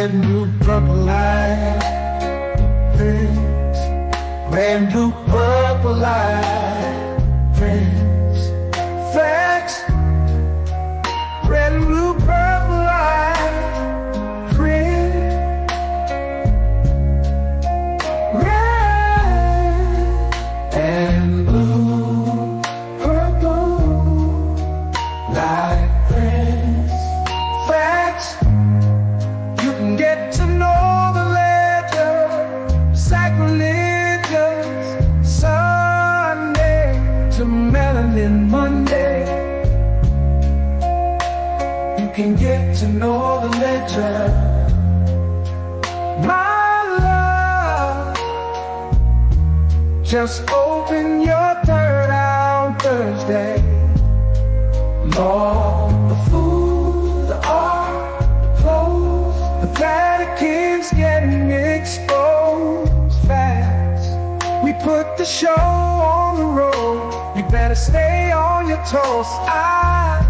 brand new purple light. Friends, brand new purple light. Friends, facts, brand new purple light. Friends, red and blue, purple light. Friends, facts, you can get to know the ledger, sacrilegious Sunday to melanin Monday. You can get to know the ledger, my love. Just open your third eye on Thursday. Lord, the food, the art, the clothes, the Vatican's getting exposed fast. We put the show on the road, you better stay on your toes. I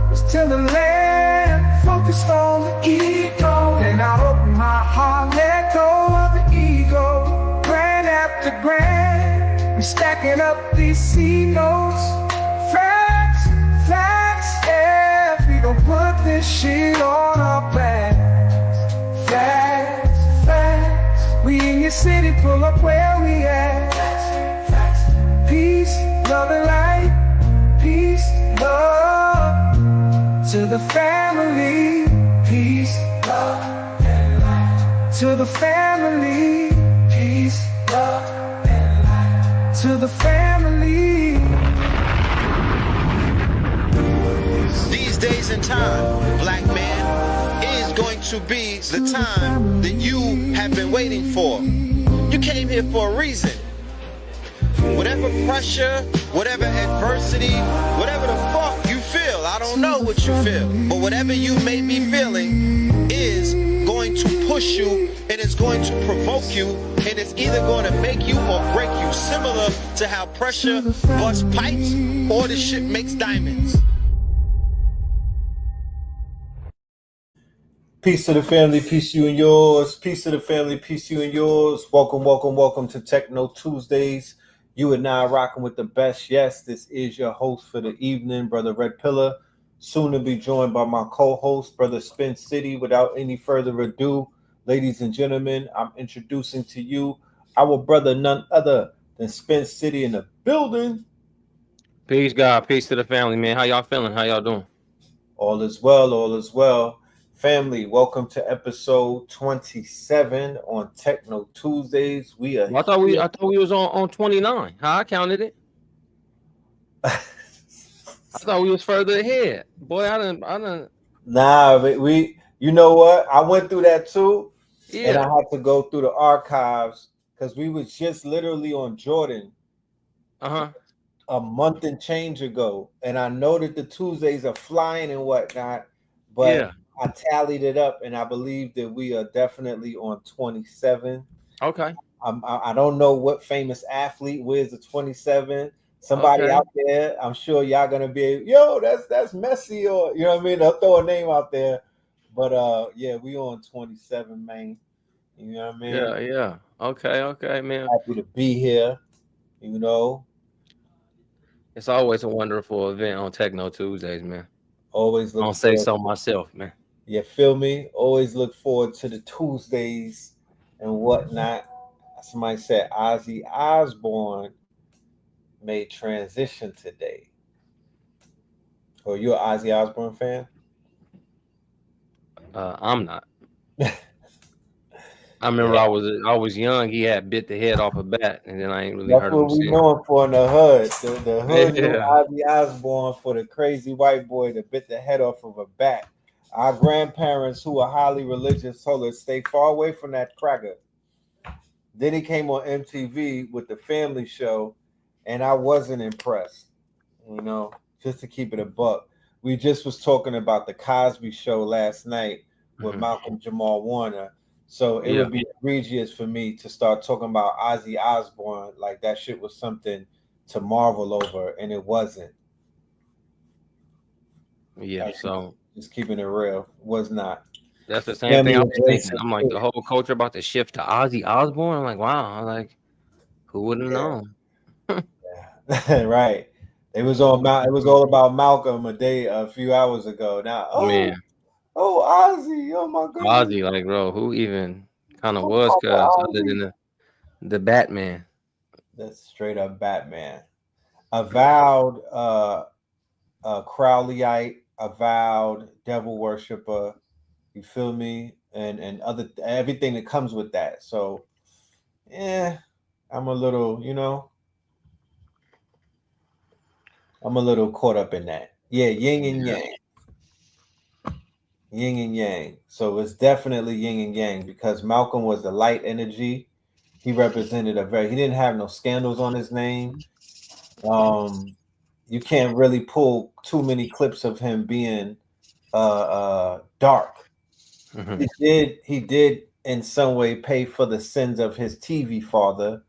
was till the land, focused on the ego. Then I open my heart, let go of the ego. Grand after grand, I'm stacking up these C notes. Facts, facts, yeah, we gon' put this shit on our backs. Facts, facts, we in your city, pull up where we at. Facts, facts, peace, love and light. Peace, love to the family. Peace, love and light. To the family. Peace, love and light. To the family. These days and time, black man, is going to be the time that you have been waiting for. You came here for a reason. Whatever pressure, whatever adversity, whatever the fuck you feel, I don't know what you feel, but whatever you may be feeling is going to push you, and it's going to provoke you, and it's either going to make you or break you, similar to how pressure busts pipes or the shit makes diamonds. Peace to the family, peace you and yours. Peace to the family, peace you and yours. Welcome, welcome, welcome to Techno Tuesdays. You and I rocking with the best. Yes, this is your host for the evening, Brother Red Pillar. Soon to be joined by my co-host, Brother Spin City. Without any further ado, ladies and gentlemen, I'm introducing to you our brother, none other than Spin City in the building. Peace, God. Peace to the family, man. How y'all feeling? How y'all doing? All is well, all is well. Family, welcome to episode 27 on Techno Tuesdays. We are. Well, I thought we was on 29. How I counted it? I thought we was further ahead. Boy, I didn't. Nah, we. You know what? I went through that too, Yeah. and I had to go through the archives because we was just literally on Jordan. A month and change ago, and I know that the Tuesdays are flying and whatnot, but. Yeah. I tallied it up, and I believe that we are definitely on 27. Okay. I don't know what famous athlete wears the 27. Somebody out there, I'm sure y'all gonna be, yo, that's Messi, or you know what I mean. They'll throw a name out there, but yeah, we on 27, man. You know what I mean? Yeah. Okay, man. Happy to be here. You know, it's always a wonderful event on Techno Tuesdays, man. Always look. I'll say so myself, man. You feel me? Always look forward to the Tuesdays and whatnot. Somebody said Ozzy Osbourne made transition today. Oh, you an Ozzy Osbourne fan? I'm not. I remember I was young. He had bit the head off a bat, and then I ain't really heard him sing. That's what we known for in the hood. The hood knew Ozzy Osbourne for the crazy white boy that bit the head off of a bat. Our grandparents, who are highly religious, told us stay far away from that cracker. Then he came on MTV with the Family Show, and I wasn't impressed. You know, just to keep it a buck. We just was talking about the Cosby Show last night with Malcolm Jamal Warner. So it would be egregious for me to start talking about Ozzy Osbourne like that shit was something to marvel over, and it wasn't. Yeah, so just keeping it real, was not. That's the same thing Family I of was thinking. Jason. I'm like, the whole culture about to shift to Ozzy Osbourne. I'm like, wow. I'm like, who would have known? Yeah. Right. It was on It was all about Malcolm a few hours ago. Now, Man, oh, Ozzy, oh my goodness, Ozzy, like, bro, who even kind of oh, was Papa Cuz other Ozzy. than the Batman? That's straight up Batman. Avowed Crowleyite, avowed devil worshiper. You feel me? And other everything that comes with that. So, yeah, I'm a little, I'm a little caught up in that. Yeah, yin and Yeah. yang. Yin and yang. So it's definitely yin and yang because Malcolm was the light energy. He represented he didn't have no scandals on his name. You can't really pull too many clips of him being dark. Mhm. He did in some way pay for the sins of his TV father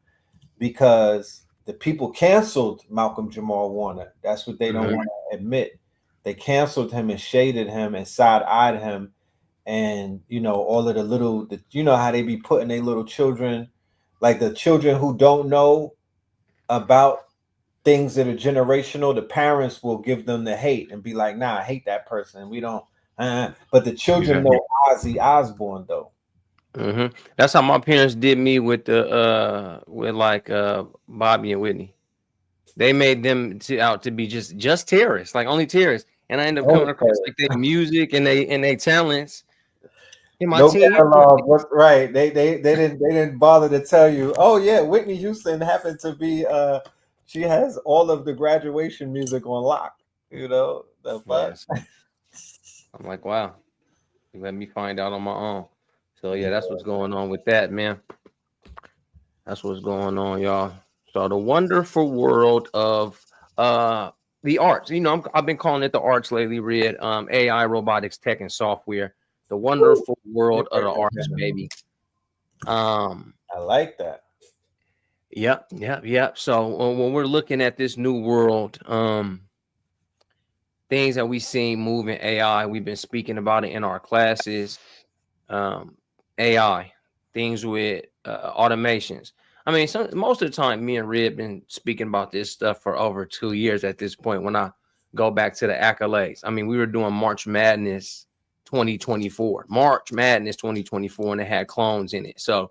because the people canceled Malcolm Jamal Warner. That's what they don't Mhm. want to admit. They canceled him and shaded him and side-eyed him, and all of you know how they be putting their little children, like the children who don't know about things that are generational. The parents will give them the hate and be like, "Nah, I hate that person. We don't." But the children Yeah. know Ozzy Osbourne though. Mhm. That's how my parents did me with with like Bobby and Whitney. They made them out to be just terrorists, like only terrorists. And I ended up coming across Okay. like their music and they talents in my No teen years. catalog. What's right? They didn't bother to tell you. Oh yeah, Whitney Houston happened to be. She has all of the graduation music on lock. The fuck. Yes. I'm like, wow, you let me find out on my own. So yeah, Yeah. that's what's going on with that, man. That's what's going on, y'all. So the wonderful world of the arts. I've been calling it the arts lately, Red. AI, robotics, tech, and software. The wonderful world of the arts, baby. Um, I like that. yep. So when we're looking at this new world, things that we seen move in AI, we've been speaking about it in our classes. um, AI, things with automations. I mean, most of the time, me and Red been speaking about this stuff for over 2 years at this point. When I go back to the accolades, I mean, we were doing March Madness 2024, March Madness 2024, and it had clones in it. So,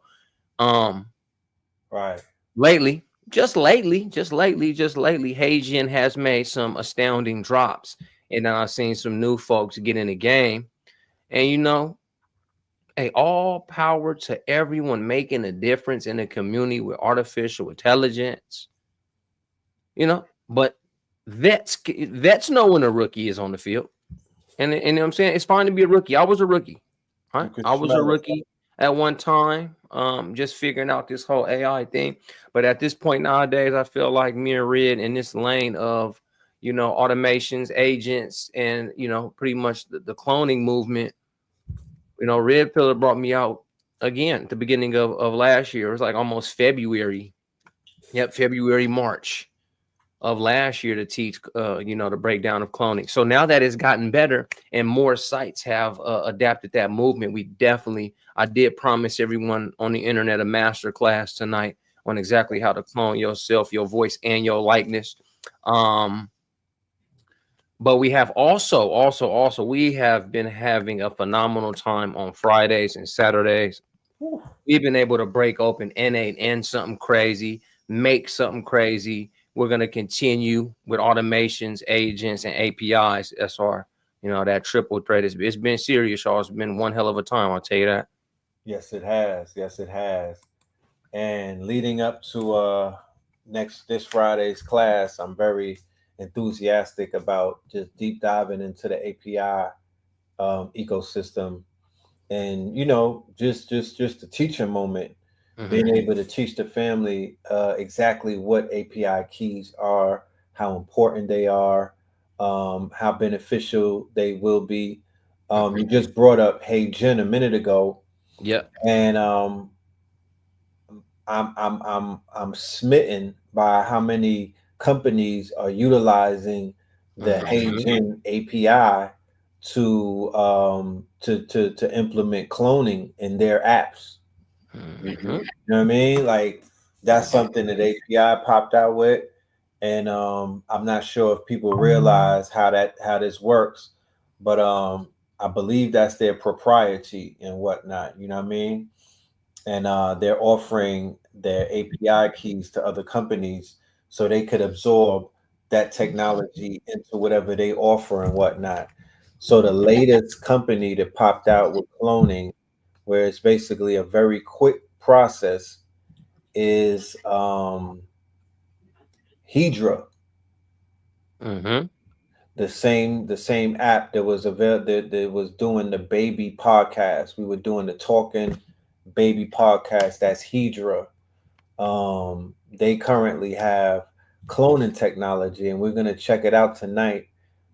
Right. lately, just lately, HeyGen has made some astounding drops, and I've seen some new folks get in the game, and hey, all power to everyone making a difference in the community with artificial intelligence, but vets know when a rookie is on the field. And you know what I'm saying? It's fine to be a rookie. I was a rookie. You Right? could I was a smell it. rookie at one time, just figuring out this whole AI thing. But at this point nowadays, I feel like me and Red in this lane of, automations, agents, and pretty much the cloning movement. Red Pillar brought me out again at the beginning of last year. It was like almost February. Yep, February, March of last year to teach, the breakdown of cloning. So now that it's gotten better and more sites have adapted that movement, I did promise everyone on the internet a master class tonight on exactly how to clone yourself, your voice, and your likeness. But we have also, we have been having a phenomenal time on Fridays and Saturdays. We've been able to break open N8 and something crazy, make something crazy. We're going to continue with automations, agents, and APIs. That's that triple threat. It's been serious, y'all. It's been one hell of a time, I'll tell you that. Yes, it has. Yes, it has. And leading up to this Friday's class, I'm very enthusiastic about just deep diving into the API ecosystem, and just the teacher moment, being able to teach the family exactly what API keys are, how important they are, how beneficial they will be. You just brought up HeyGen a minute ago, Yep. and I'm smitten by how many companies are utilizing the HeyGen API to implement cloning in their apps. You know what I mean? Like that's something that API popped out with, and I'm not sure if people realize how this works, but I believe that's their propriety and whatnot. You know what I mean? And they're offering their API keys to other companies so they could absorb that technology into whatever they offer and whatnot. So the latest company that popped out with cloning, where it's basically a very quick process, is Hedra, Mm-hmm. the same app that was that was doing the baby podcast. We were doing the talking baby podcast. That's Hedra. They currently have cloning technology, and we're gonna check it out tonight.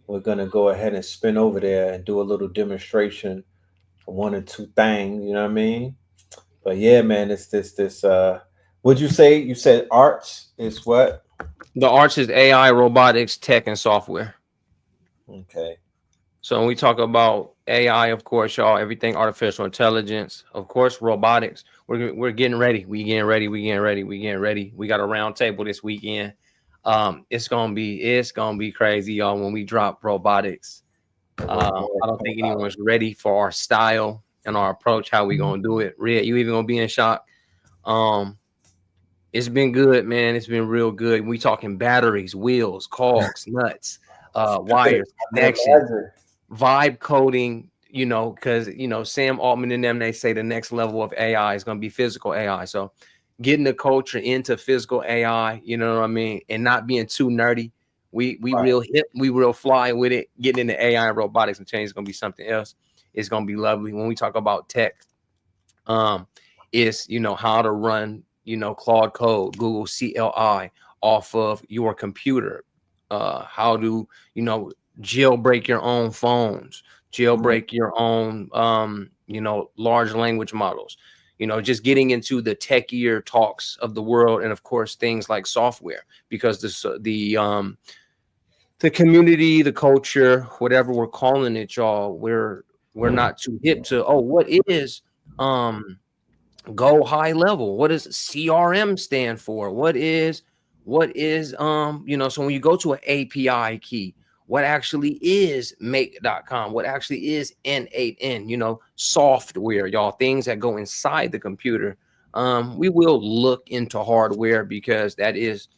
We're gonna go ahead and spin over there and do a little demonstration, one or two things. You know what I mean? But yeah, man, it's this. What'd you say? You said arts is what? The arts is AI, robotics, tech, and software. Okay. So when we talk about AI, of course, y'all, everything artificial intelligence, of course, robotics. We're getting ready. We getting ready. We getting ready. We getting ready. We got a round table this weekend. It's gonna be crazy, y'all, when we drop robotics. I don't think anyone's ready for our style and our approach, how we gonna do it. Red, you even gonna be in shock. Um, it's been good, man. It's been real good. We talking batteries, wheels, cogs, nuts, wires, connections, vibe coding, because Sam Altman and them, they say the next level of AI is going to be physical AI. So getting the culture into physical AI, you know what I mean, and not being too nerdy. We real hip, we real fly with it. Getting into AI and robotics and change is going to be something else. It's going to be lovely. When we talk about tech, is how to run Claude Code, Google CLI off of your computer, how to jailbreak your own phones, jailbreak your own large language models, just getting into the techier talks of the world, and of course things like software, because the community, the culture, whatever we're calling it, y'all, we're not too hip to, what is go high level, what does CRM stand for, what is so when you go to an API key, what actually is make.com, what actually is N8N, software, y'all, things that go inside the computer. We will look into hardware, because that is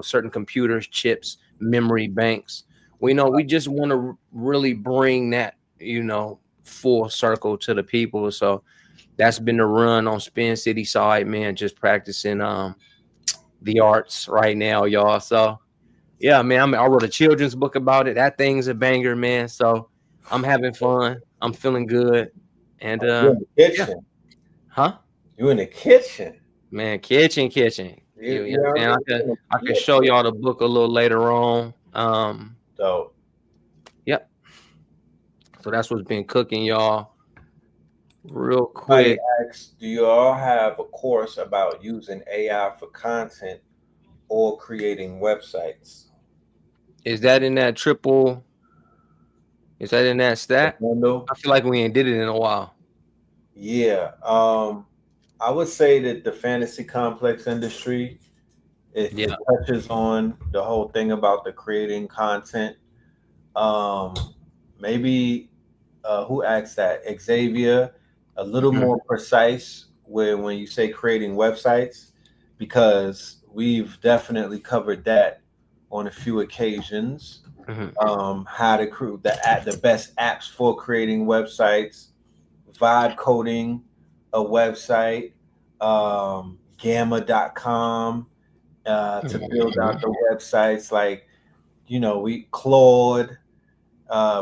certain computers, chips, memory banks. We just want to really bring that full circle to the people. So that's been the run on Spin City side, man. Just practicing the arts right now, y'all. So yeah, man. I wrote a children's book about it. That thing's a banger, man. So I'm having fun. I'm feeling good. And You're in the yeah, kitchen. huh? You in the kitchen. Man, kitchen. You know what I'm saying? I can show y'all the book a little later on. So Yep. So that's what's been cooking, y'all. Real I quick. asked, do you all have a course about using AI for content or creating websites? Is that in that triple? Is that in that stat? Window? I feel like we ain't did it in a while. Yeah. I would say that the fantasy complex industry, it Yeah. touches on the whole thing about the creating content. Um, maybe who asked that? Xavier, a little Mhm. more precise when you say creating websites, because we've definitely covered that on a few occasions. Mhm. How to create the best apps for creating websites, vibe coding a website, gamma.com to build out the websites, like we Claude,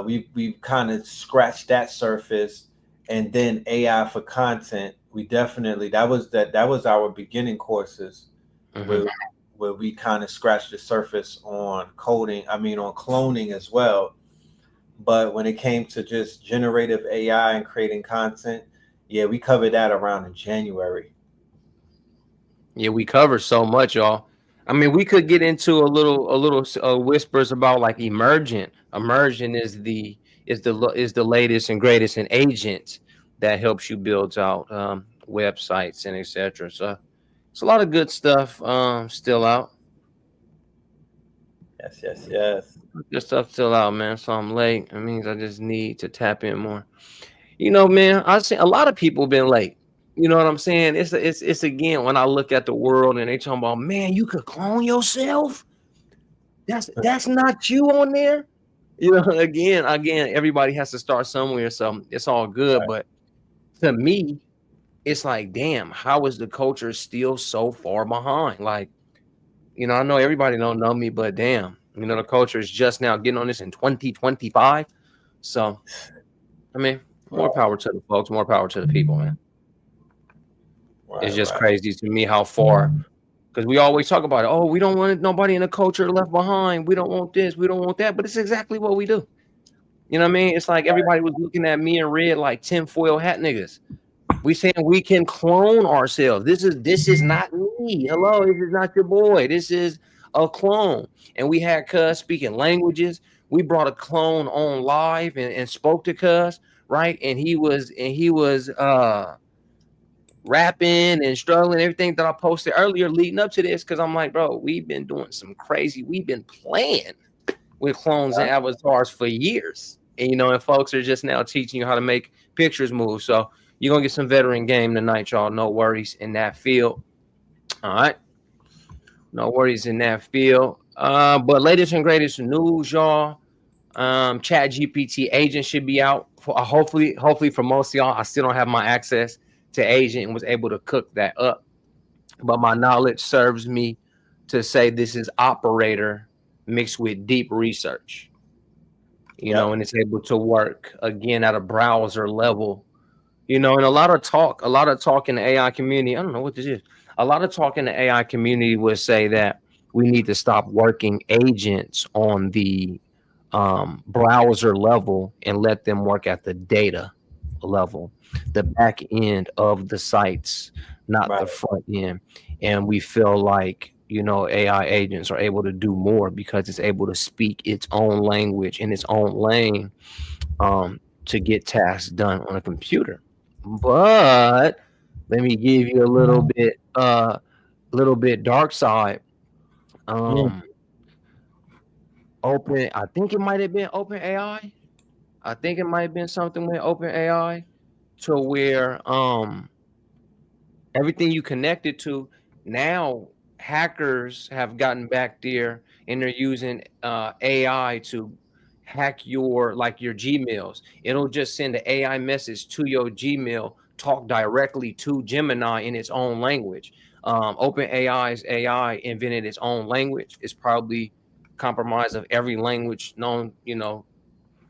we've kind of scratched that surface, and then AI for content. We definitely that was our beginning courses, Mhm. where we kind of scratched the surface on coding. I mean, on cloning as well. But when it came to just generative AI and creating content, yeah, we covered that around in January. Yeah, we cover so much, y'all. I mean, we could get into a little whispers about like emergent. Emergent is the latest and greatest in agents that helps you build out websites and etc. So it's a lot of good stuff still out. Yes. Good stuff still out, man. So I'm late. It means I just need to tap in more. You know, man, I've seen a lot of people been late. You know what I'm saying? It's again when I look at the world and they talking about, man, you could clone yourself. That's not you on there. You know, again, everybody has to start somewhere, so it's all good. Right. But to me, it's like, damn, how is the culture still so far behind? Like, you know, I know everybody don't know me, but damn, you know, the culture is just now getting on this in 2025. So, I mean, more power to the folks, more power to the people, man. It's just crazy to me how far, because we always talk about it. Oh, we don't want nobody in the culture left behind. We don't want this, we don't want that, but it's exactly what we do. You know what I mean? It's like everybody was looking at me and Red like tinfoil hat niggas. We saying we can clone ourselves. This is not me. Hello, this is not your boy. This is a clone. And we had Cuz speaking languages. We brought a clone on live and spoke to Cuz, right? And he was rapping and struggling, everything that I posted earlier leading up to this, because I'm like, bro, we've been doing some crazy, we've been playing with clones and avatars for years. And you know, and folks are just now teaching you how to make pictures move. So you're gonna get some veteran game tonight, y'all. No worries in that field. All right. No worries in that field. But latest and greatest news, y'all. Chat GPT agent should be out. Hopefully for most of y'all. I still don't have my access to agent and was able to cook that up. But my knowledge serves me to say this is operator mixed with deep research. You know, and it's able to work again at a browser level. You know, and a lot of talk in the AI community. I don't know what this is. A lot of talk in the AI community would say that we need to stop working agents on the browser level and let them work at the data level, the back end of the sites, not the front end. And we feel like, you know, AI agents are able to do more because it's able to speak its own language in its own lane to get tasks done on a computer. But let me give you a little bit dark side. I think it might have been OpenAI. I think it might have been something with OpenAI to where everything you connected to, now hackers have gotten back there and they're using AI to hack your Gmails. It'll just send an AI message to your Gmail, talk directly to Gemini in its own language. OpenAI's AI invented its own language. It's probably compromised of every language known, you know,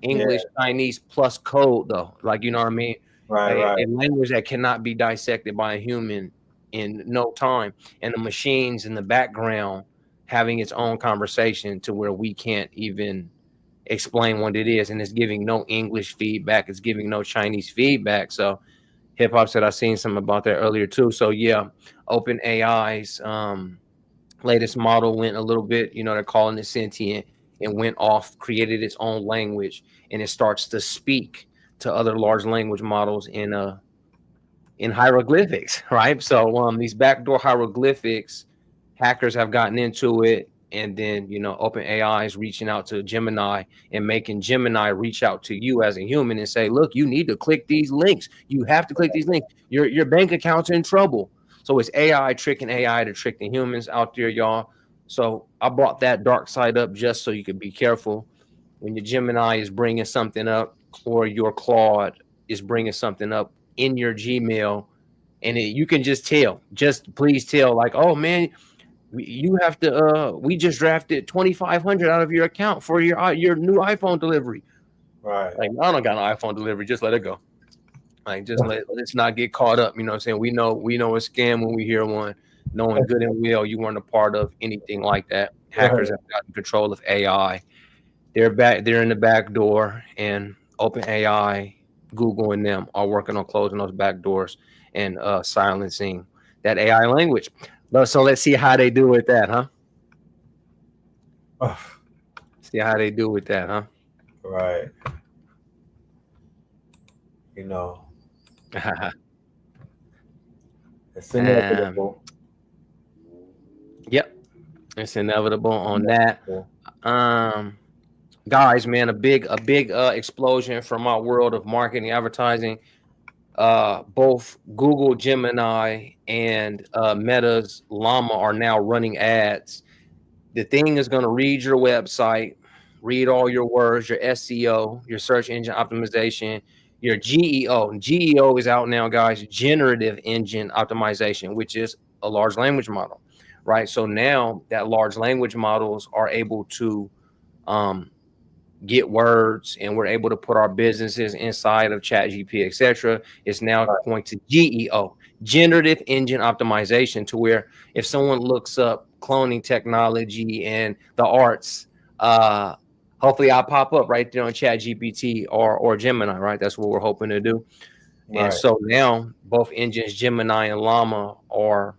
English, Chinese plus code, though. Like, you know what I mean? A language that cannot be dissected by a human in no time. And the machines in the background having its own conversation to where we can't even explain what it is. And it's giving no English feedback. It's giving no Chinese feedback. So Hip Hop said I've seen something about that earlier too. So yeah, OpenAI's latest model went a little bit, you know, they're calling it sentient, and went off, created its own language, and it starts to speak to other large language models in hieroglyphics, right? So these backdoor hieroglyphics, hackers have gotten into it, and then, you know, OpenAI is reaching out to Gemini and making Gemini reach out to you as a human and say, look, you need to click these links. You have to click these links. Your bank account's in trouble. So it's AI tricking AI to trick the humans out there, y'all. So I brought that dark side up just so you could be careful when your Gemini is bringing something up, or your Claude is bringing something up in your Gmail, and you can just tell. Just please tell, like, oh man, you have to. We just drafted $2,500 out of your account for your new iPhone delivery. Right. Like, I don't got an iPhone delivery. Just let it go. Like, just let's not get caught up. You know what I'm saying? We know a scam when we hear one, knowing good and well you weren't a part of anything like that. Hackers have gotten control of AI. They're in the back door, and OpenAI, Google, and them are working on closing those back doors and silencing that AI language. So let's see how they do with that, huh? See how they do with that, huh? Right. You know, it's um, inevitable. yep, it's inevitable on that. Inevitable. Um, guys, man, a big explosion from our world of marketing, advertising. Both Google Gemini and Meta's Llama are now running ads. The thing is going to read your website, read all your words, your SEO, your search engine optimization, your GEO. And GEO is out now, guys. Generative engine optimization, which is a large language model, right? So now that large language models are able to um, get words, and we're able to put our businesses inside of ChatGPT, etc. It's now Right. going to GEO, generative engine optimization, to where if someone looks up cloning technology and the arts, uh, hopefully I'll pop up right there on ChatGPT or Gemini, right? That's what we're hoping to do. And Right. so now both engines, Gemini and Llama, are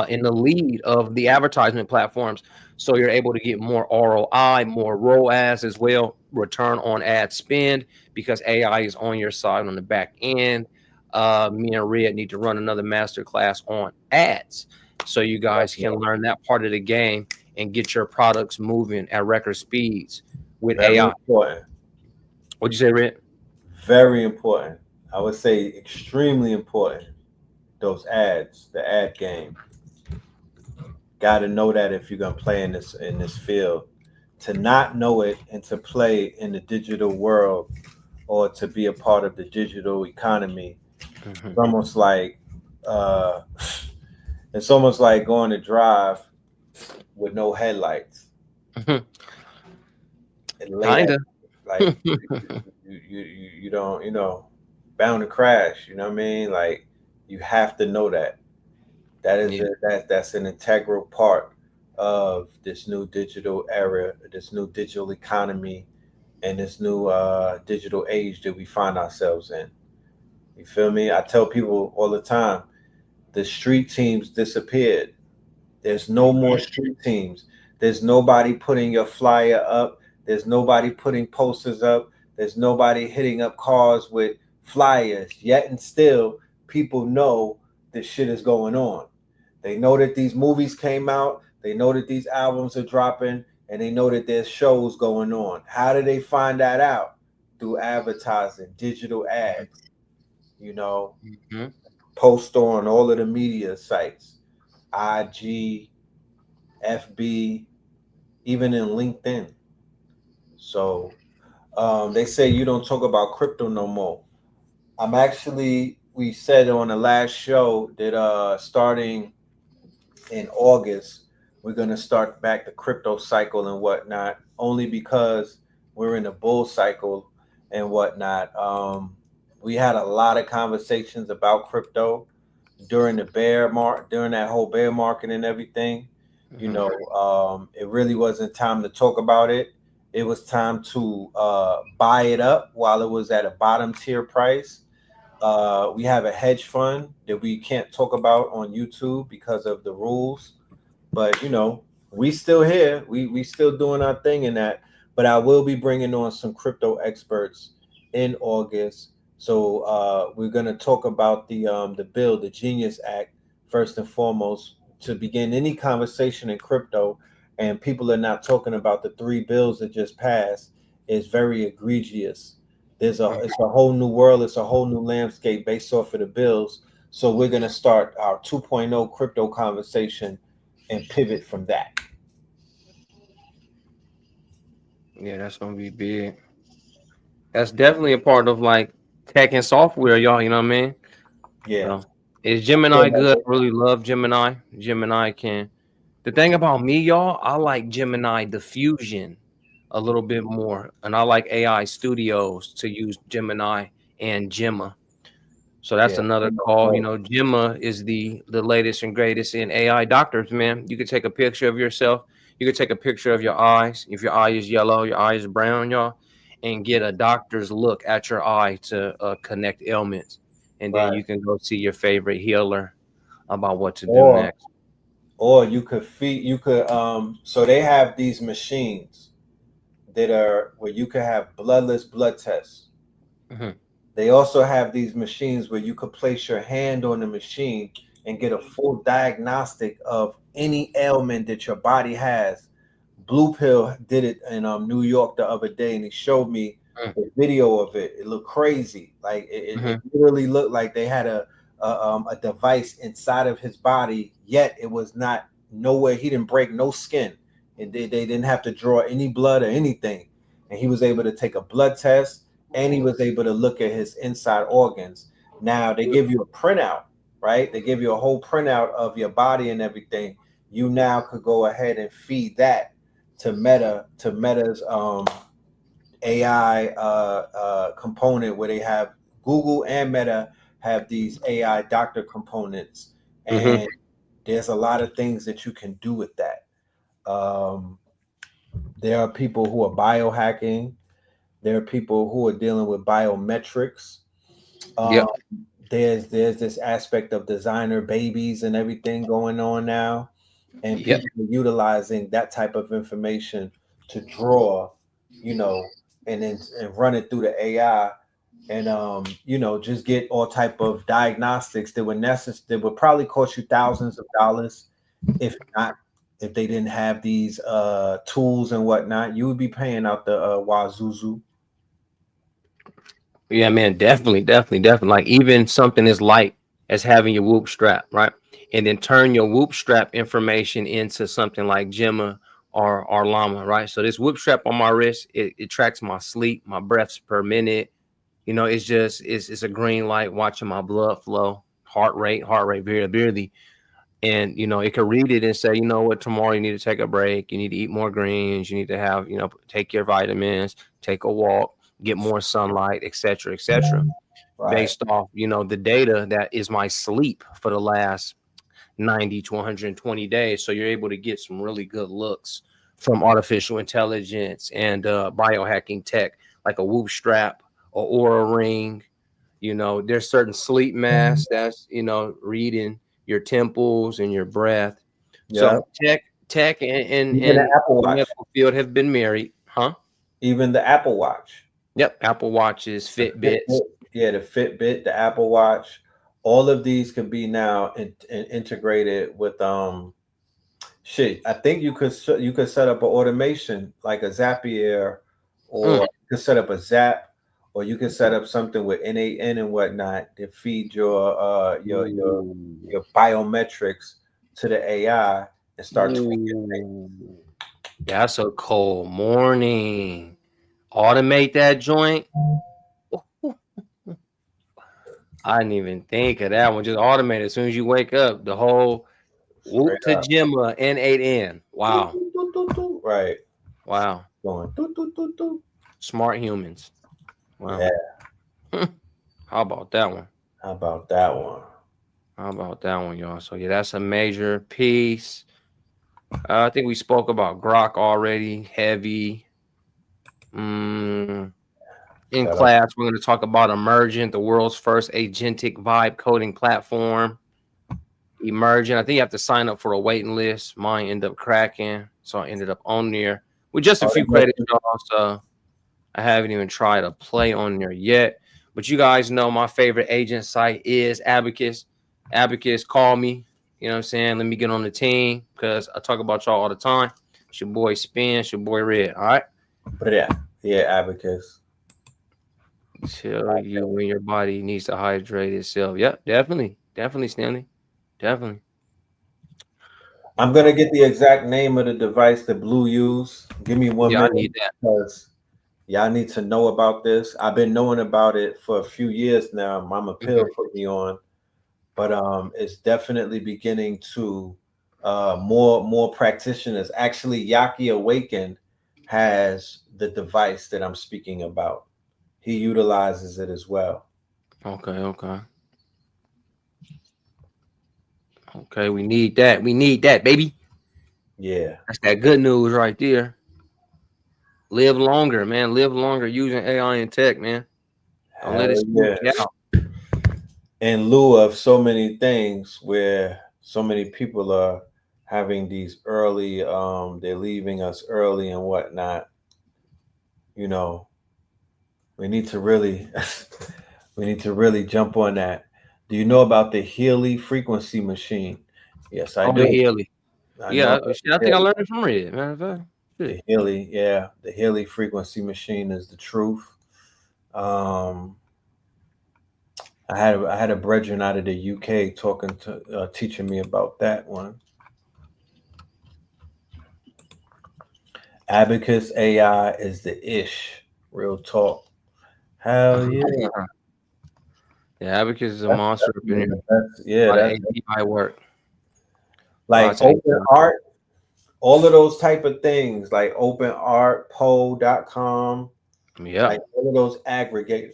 in the lead of the advertisement platforms. So you're able to get more ROI, more ROAS as well, return on ad spend, because AI is on your side on the back end. Me and Red need to run another master class on ads so you guys can Definitely. learn that part of the game and get your products moving at record speeds with Very AI. important. What'd you say, Red? Very important. I would say extremely important. Those ads, the ad game. Got to know that if you're gonna play in this field. To not know it and to play in the digital world or to be a part of the digital economy, it's Hmm. almost like uh, it's almost like going to drive with no headlights and late at Kinda. like you don't bound to crash. You know what I mean? Like you have to know that. That is Yeah. that's an integral part of this new digital era, this new digital economy, and this new digital age that we find ourselves in. You feel me? I tell people all the time, the street teams disappeared. There's no more street teams. There's nobody putting your flyer up. There's nobody putting posters up. There's nobody hitting up cars with flyers. Yet and still, people know this shit is going on. They know that these movies came out. They know that these albums are dropping, and they know that there's shows going on. How do they find that out? Through advertising, digital ads. You know, Mhm. post on all of the media sites, IG, FB, even in LinkedIn. So they say you don't talk about crypto no more. I'm actually, we said on the last show that starting in August, we're going to start back the crypto cycle and whatnot, only because we're in a bull cycle and whatnot. We had a lot of conversations about crypto during the during that whole bear market and everything. Mhm. It really wasn't time to talk about it. It was time to buy it up while it was at a bottom tier price. We have a hedge fund that we can't talk about on YouTube because of the rules, but we still here. We still doing our thing in that. But I will be bringing on some crypto experts in August. So we're gonna talk about the bill, the Genius Act, first and foremost, to begin any conversation in crypto. And people are not talking about the three bills that just passed. Is very egregious. It's a whole new world. It's a whole new landscape based off of the bills. So we're gonna start our 2.0 crypto conversation and pivot from that. Yeah, that's gonna be big. That's definitely a part of like tech and software, y'all. You know what I mean? Yeah. So is Gemini good? I really love Gemini. Gemini can. The thing about me, y'all, I like Gemini Diffusion a little bit more, and I like AI Studios to use Gemini and Gemma. So that's Yeah. another call. You know, Gemma is the latest and greatest in AI doctors, man. You could take a picture of yourself. You could take a picture of your eyes. If your eye is yellow, your eye is brown, y'all, and get a doctor's look at your eye to connect ailments, and then Right. you can go see your favorite healer about what to do Or next. you could feed you could so they have these machines that are where you could have bloodless blood tests. Mhm. They also have these machines where you could place your hand on the machine and get a full diagnostic of any ailment that your body has. Blue Pill did it in New York the other day, and he showed me the video of it. It looked crazy. Like it literally looked like they had a device inside of his body, yet it was not nowhere. He didn't break no skin, and they didn't have to draw any blood or anything. And he was able to take a blood test, and he was able to look at his inside organs. Now they give you a printout, right? They give you a whole printout of your body and everything. You now could go ahead and feed that to Meta's AI component, where they have Google and Meta have these AI doctor components, and there's a lot of things that you can do with that. There are people who are biohacking. There are people who are dealing with biometrics. There's this aspect of designer babies and everything going on now, and people are utilizing that type of information to draw, and then run it through the AI, and just get all type of diagnostics that would probably cost you thousands of dollars, if they didn't have these tools and whatnot. You would be paying out the wazuzu. Yeah, man, definitely. Like even something as light as having your whoop strap, right? And then turn your whoop strap information into something like Gemma or Llama, right? So this whoop strap on my wrist, it tracks my sleep, my breaths per minute. It's just it's a green light watching my blood flow, heart rate variability. And it can read it and say, you know what, tomorrow you need to take a break, you need to eat more greens, you need to have, take your vitamins, take a walk, get more sunlight, etc., Right. based off, the data that is my sleep for the last 90 to 120 days. So you're able to get some really good looks from artificial intelligence and biohacking tech, like a Whoop strap or Aura ring. There's certain sleep masks that's, reading your temples and your breath. Yeah. So tech and the Apple the Watch. medical field have been married, huh? Even the Apple Watch. Yep, Apple Watches, Fitbits. Yeah, the Fitbit, the Apple Watch, all of these can be now integrated with shit. I think you could set up an automation like a Zapier, or you could set up a Zap, or you can set up something with NAN and whatnot to feed your biometrics to the AI and start tweaking things. That's a cold morning. Automate that joint. I didn't even think of that one. Just automate it as soon as you wake up. The whole whoop to Gemma N8N. Wow. Right. Wow. Going. Smart humans. Wow. Yeah. How about that one? How about that one? How about that one, y'all? So yeah, that's a major piece. I think we spoke about Grok already. Heavy. In class, we're going to talk about Emergent, the world's first agentic vibe coding platform. Emergent. I think you have to sign up for a waiting list. Mine ended up cracking, so I ended up on there with just a few credits. So I haven't even tried to play on there yet. But you guys know my favorite agent site is Abacus. Abacus, call me. You know what I'm saying? Let me get on the team because I talk about y'all all the time. It's your boy Spin, it's your boy Red. All right. But yeah, Abacus. Tell you when your body needs to hydrate itself. Yep, definitely, Stanley, definitely. I'm gonna get the exact name of the device that Blue used. Give me 1 minute. I need that because y'all need to know about this. I've been knowing about it for a few years now. Mama Pill put me on, but it's definitely beginning to more practitioners. Actually, Yaki Awakened has the device that I'm speaking about. He utilizes it as well. Okay. We need that. We need that, baby. Yeah, that's that good news right there. Live longer, man. Live longer using AI and tech, man. Don't let it spook you out. In lieu of so many things where so many people are having these early, they're leaving us early and whatnot. We need to really We need to really jump on that. Do you know about the Healy frequency machine? Yes, I Oh, the do. Healy. I know Yeah, shit, I think I learned it from Red. Matter of fact, the shit. Healy. Yeah, the Healy frequency machine is the truth. Um, I had a brethren out of the UK teaching me about that one. Abacus AI is the ish. Real talk. Hell yeah. Yeah, Abacus is a That's monster up in here. definitely the best. Yeah, A lot of that's API work. like Lots of open API. art, all of those type of things, like OpenArt, Poe.com, Yeah. like all of those aggregators.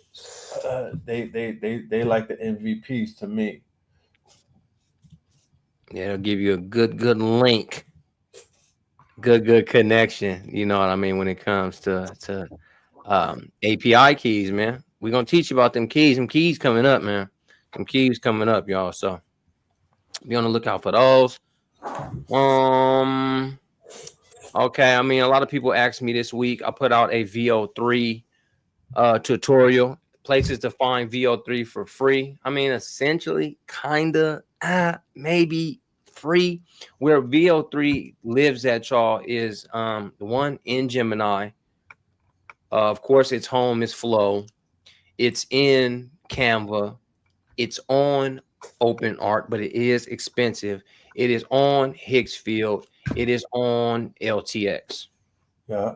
They like the MVPs to me. Yeah, it'll give you a good link. Good connection. You know what I mean when it comes to API keys, man. We're gonna teach you about them keys. Them keys coming up, man. Them keys coming up, y'all. So be on the lookout for those. Um okay, I mean a lot of people asked me this week. I put out a VO3 tutorial, places to find VO3 for free. I mean, essentially, kinda, maybe free. Where VO3 lives at, y'all, is the one in Gemini. Of course, its home is Flow. It's in Canva. It's on OpenArt, but it is expensive. It is on Higsfield. It is on LTX. Yeah.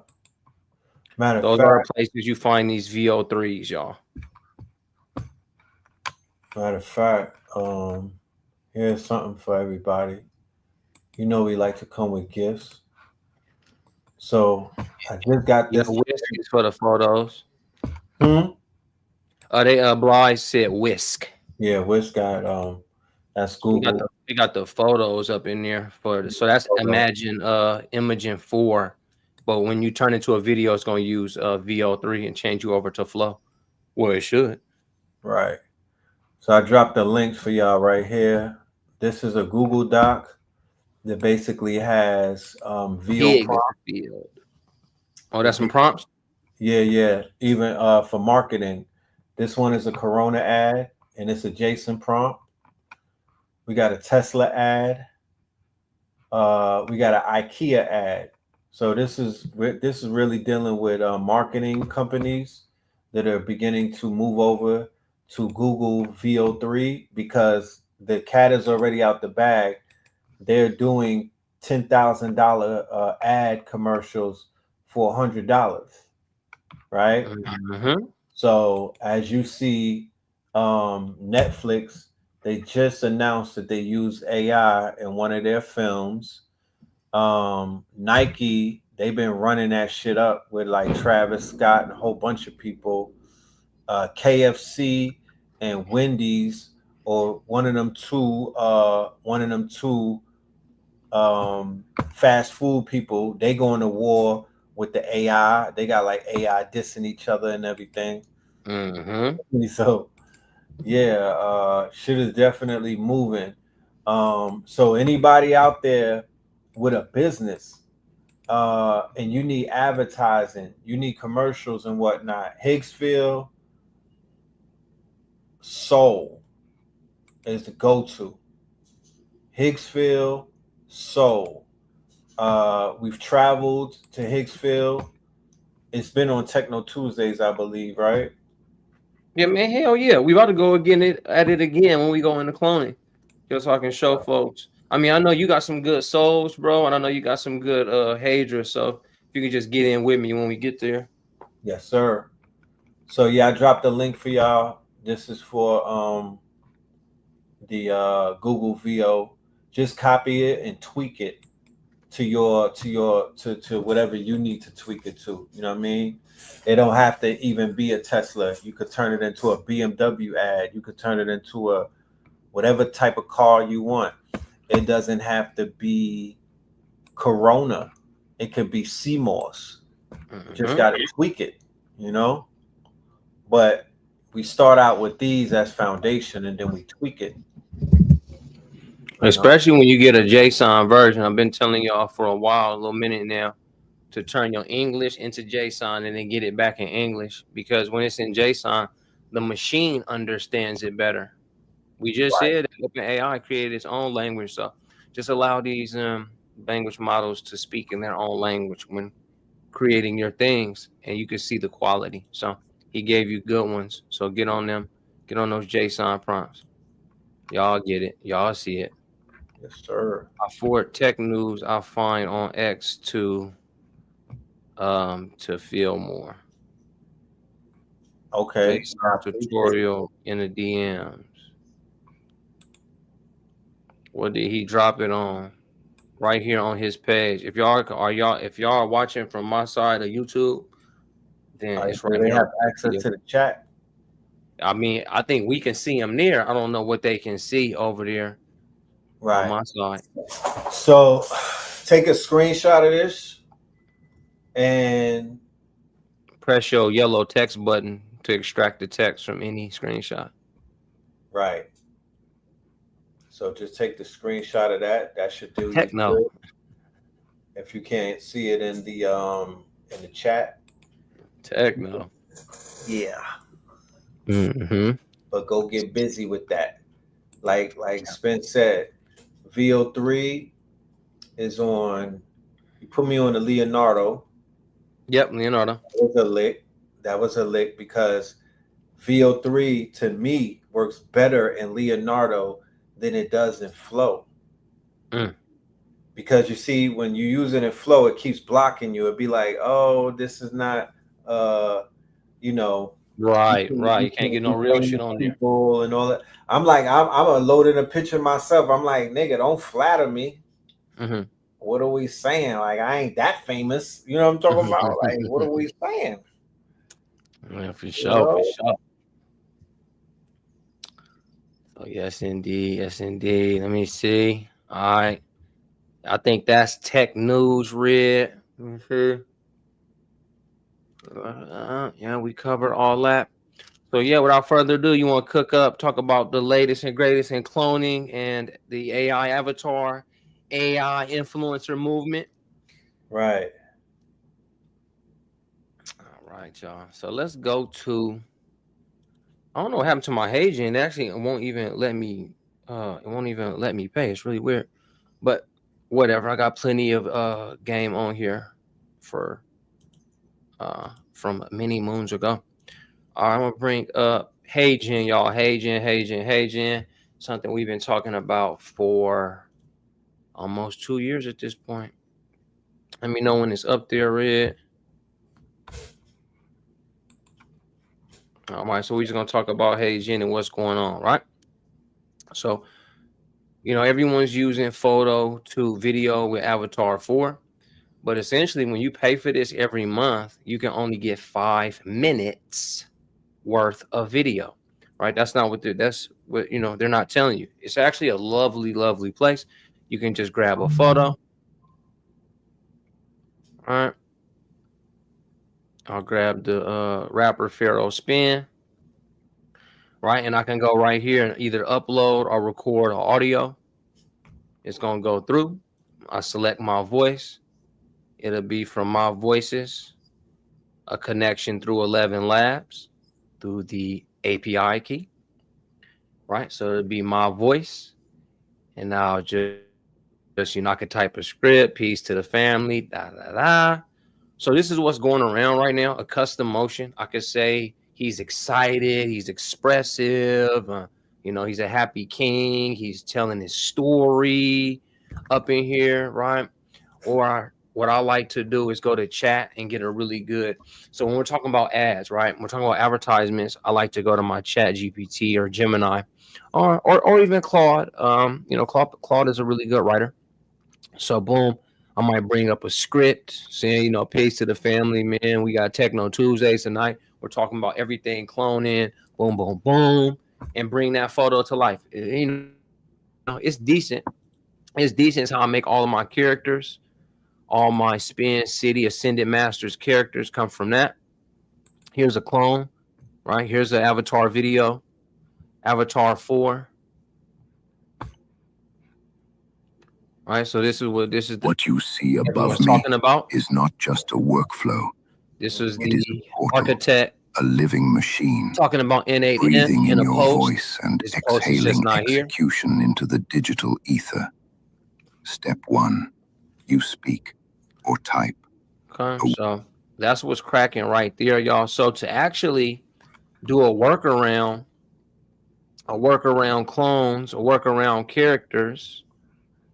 Matter of Those are the fact, places you find these VO3s, y'all. matter of fact, here's something for everybody. You know we like to come with gifts. So I just got Yeah, this. Whisk is for the photos. Hmm? They Blythe said Whisk. Yeah, which got that's Google. We got the photos up in there for the, so that's Imagine Imogen 4. But when you turn into a video, it's gonna use VO3 and change you over to Flow. Well, it should. Right. So I dropped the links for y'all right here. This is a Google Doc that basically has VO prompt. Higsfield. Oh, that's some prompts. Yeah, yeah. Even for marketing. This one is a Corona ad and it's a JSON prompt. We got a Tesla ad. We got an IKEA ad. So this is really dealing with marketing companies that are beginning to move over to Google VO3 because the cat is already out the bag. They're doing $10,000 ad commercials for $100, right? Mm-hmm. So as you see, Netflix, they just announced that they use AI in one of their films. Nike, they've been running that shit up with like Travis Scott and a whole bunch of people. KFC and Wendy's, or one of them two fast food people, they going to war with the AI. They got like AI dissing each other and everything. Mm-hmm. So yeah, shit is definitely moving. So anybody out there with a business, and you need advertising, you need commercials and whatnot, Higgsfield Soul is the go-to. Higgsfield Soul. We've traveled to Higgsfield. It's been on Techno Tuesdays, I believe, right? Yeah, man. Hell yeah. We about to go again at it again when we go into cloning. Just so I can show folks. I mean, I know you got some good souls, bro, and I know you got some good Hedra. So if you can just get in with me when we get there. Yes, sir. So yeah, I dropped a link for y'all. This is for the Google VO. Just copy it and tweak it to whatever you need to tweak it to. You know what I mean? It don't have to even be a Tesla. You could turn it into a BMW ad. You could turn it into a whatever type of car you want. It doesn't have to be Corona. It could be CMOS. You just got to tweak it, you know? But we start out with these as foundation and then we tweak it. Especially when you get a JSON version. I've been telling y'all for a while, a little minute now, to turn your English into JSON and then get it back in English. Because when it's in JSON, the machine understands it better. We just Right. said that OpenAI created its own language, so just allow these language models to speak in their own language when creating your things, and you can see the quality. So he gave you good ones. So get on them, get on those JSON prompts. Y'all get it, y'all see it. Yes, sir. I forward tech news I find on X to feel more. Okay. JSON tutorial in the DMs. What did he drop it on? Right here on his page. If y'all are watching from my side of YouTube, then it's Do right they here. have access to the chat? I mean, I think we can see them there. I don't know what they can see over there on my side. So take a screenshot of this and press your yellow text button to extract the text from any screenshot. Right. So just take the screenshot of that. That should do TECHKNOW. you good. If you can't see it in the chat. TECHKNOW. Yeah. Mm-hmm. But go get busy with that. Like Spence said, VO3 is on. You put me on the Leonardo. Yep, Leonardo. That was a lick because VO3 to me works better in Leonardo than it does in Flow. Because you see, when you use it in Flow, it keeps blocking you. It'd be like, oh, this is not, you know. Right. You can't get no real shit on there. People and all that. I'm like, I'm loading a picture myself. I'm like, nigga, don't flatter me. Mm-hmm. What are we saying? Like, I ain't that famous. You know what I'm talking about? Like, what are we saying? Yeah, for sure. Oh, yes, indeed. Let me see. All right. I think that's tech news, Red. Let me see. Yeah, we covered all that. So yeah, without further ado, you want to talk about the latest and greatest in cloning and the AI avatar, AI influencer movement. Right. All right, y'all. So let's go to. I don't know what happened to my HeyGen. Actually, it won't even let me. Pay. It's really weird. But whatever. I got plenty of game on here for from many moons ago. All right, I'm gonna bring up HeyGen, y'all. HeyGen. Something we've been talking about for almost 2 years at this point. Let me know when it's up there, Red. All right, so we're just gonna talk about HeyGen and what's going on, right? So, everyone's using photo to video with Avatar 4, but essentially, when you pay for this every month, you can only get 5 minutes worth of video, right? That's what they're not telling you. It's actually a lovely place. You can just grab a photo. All right, I'll grab the rapper Pharaoh spin, right? And I can go right here and either upload or record audio. It's gonna go through. I select my voice. It'll be from my voices, a connection through 11 labs through the API key, right? So it'll be my voice, and I'll just I could type a script, peace to the family, So this is what's going around right now, a custom motion. I could say he's excited, he's expressive, he's a happy king, he's telling his story up in here, right? Or what I like to do is go to chat and get a really good. So when we're talking about ads, right? When we're talking about advertisements, I like to go to my Chat GPT or Gemini or even Claude. Claude is a really good writer. So boom, I might bring up a script saying, peace to the family, man. We got Techno Tuesdays tonight. We're talking about everything cloning, boom, and bring that photo to life. It's decent. It's decent. It's how I make all of my characters. All my Spin City Ascended Masters characters come from that. Here's a clone, right? Here's the avatar video, Avatar 4. All right, so this is what you see above me talking about is not just a workflow. This is the architect a living machine, Talking about innate breathing in a your post. voice and This post is just exhaling not here. execution into the digital ether. Step 1, you speak or type. Okay, so that's what's cracking right there, y'all. So to actually do a workaround clones, a workaround characters,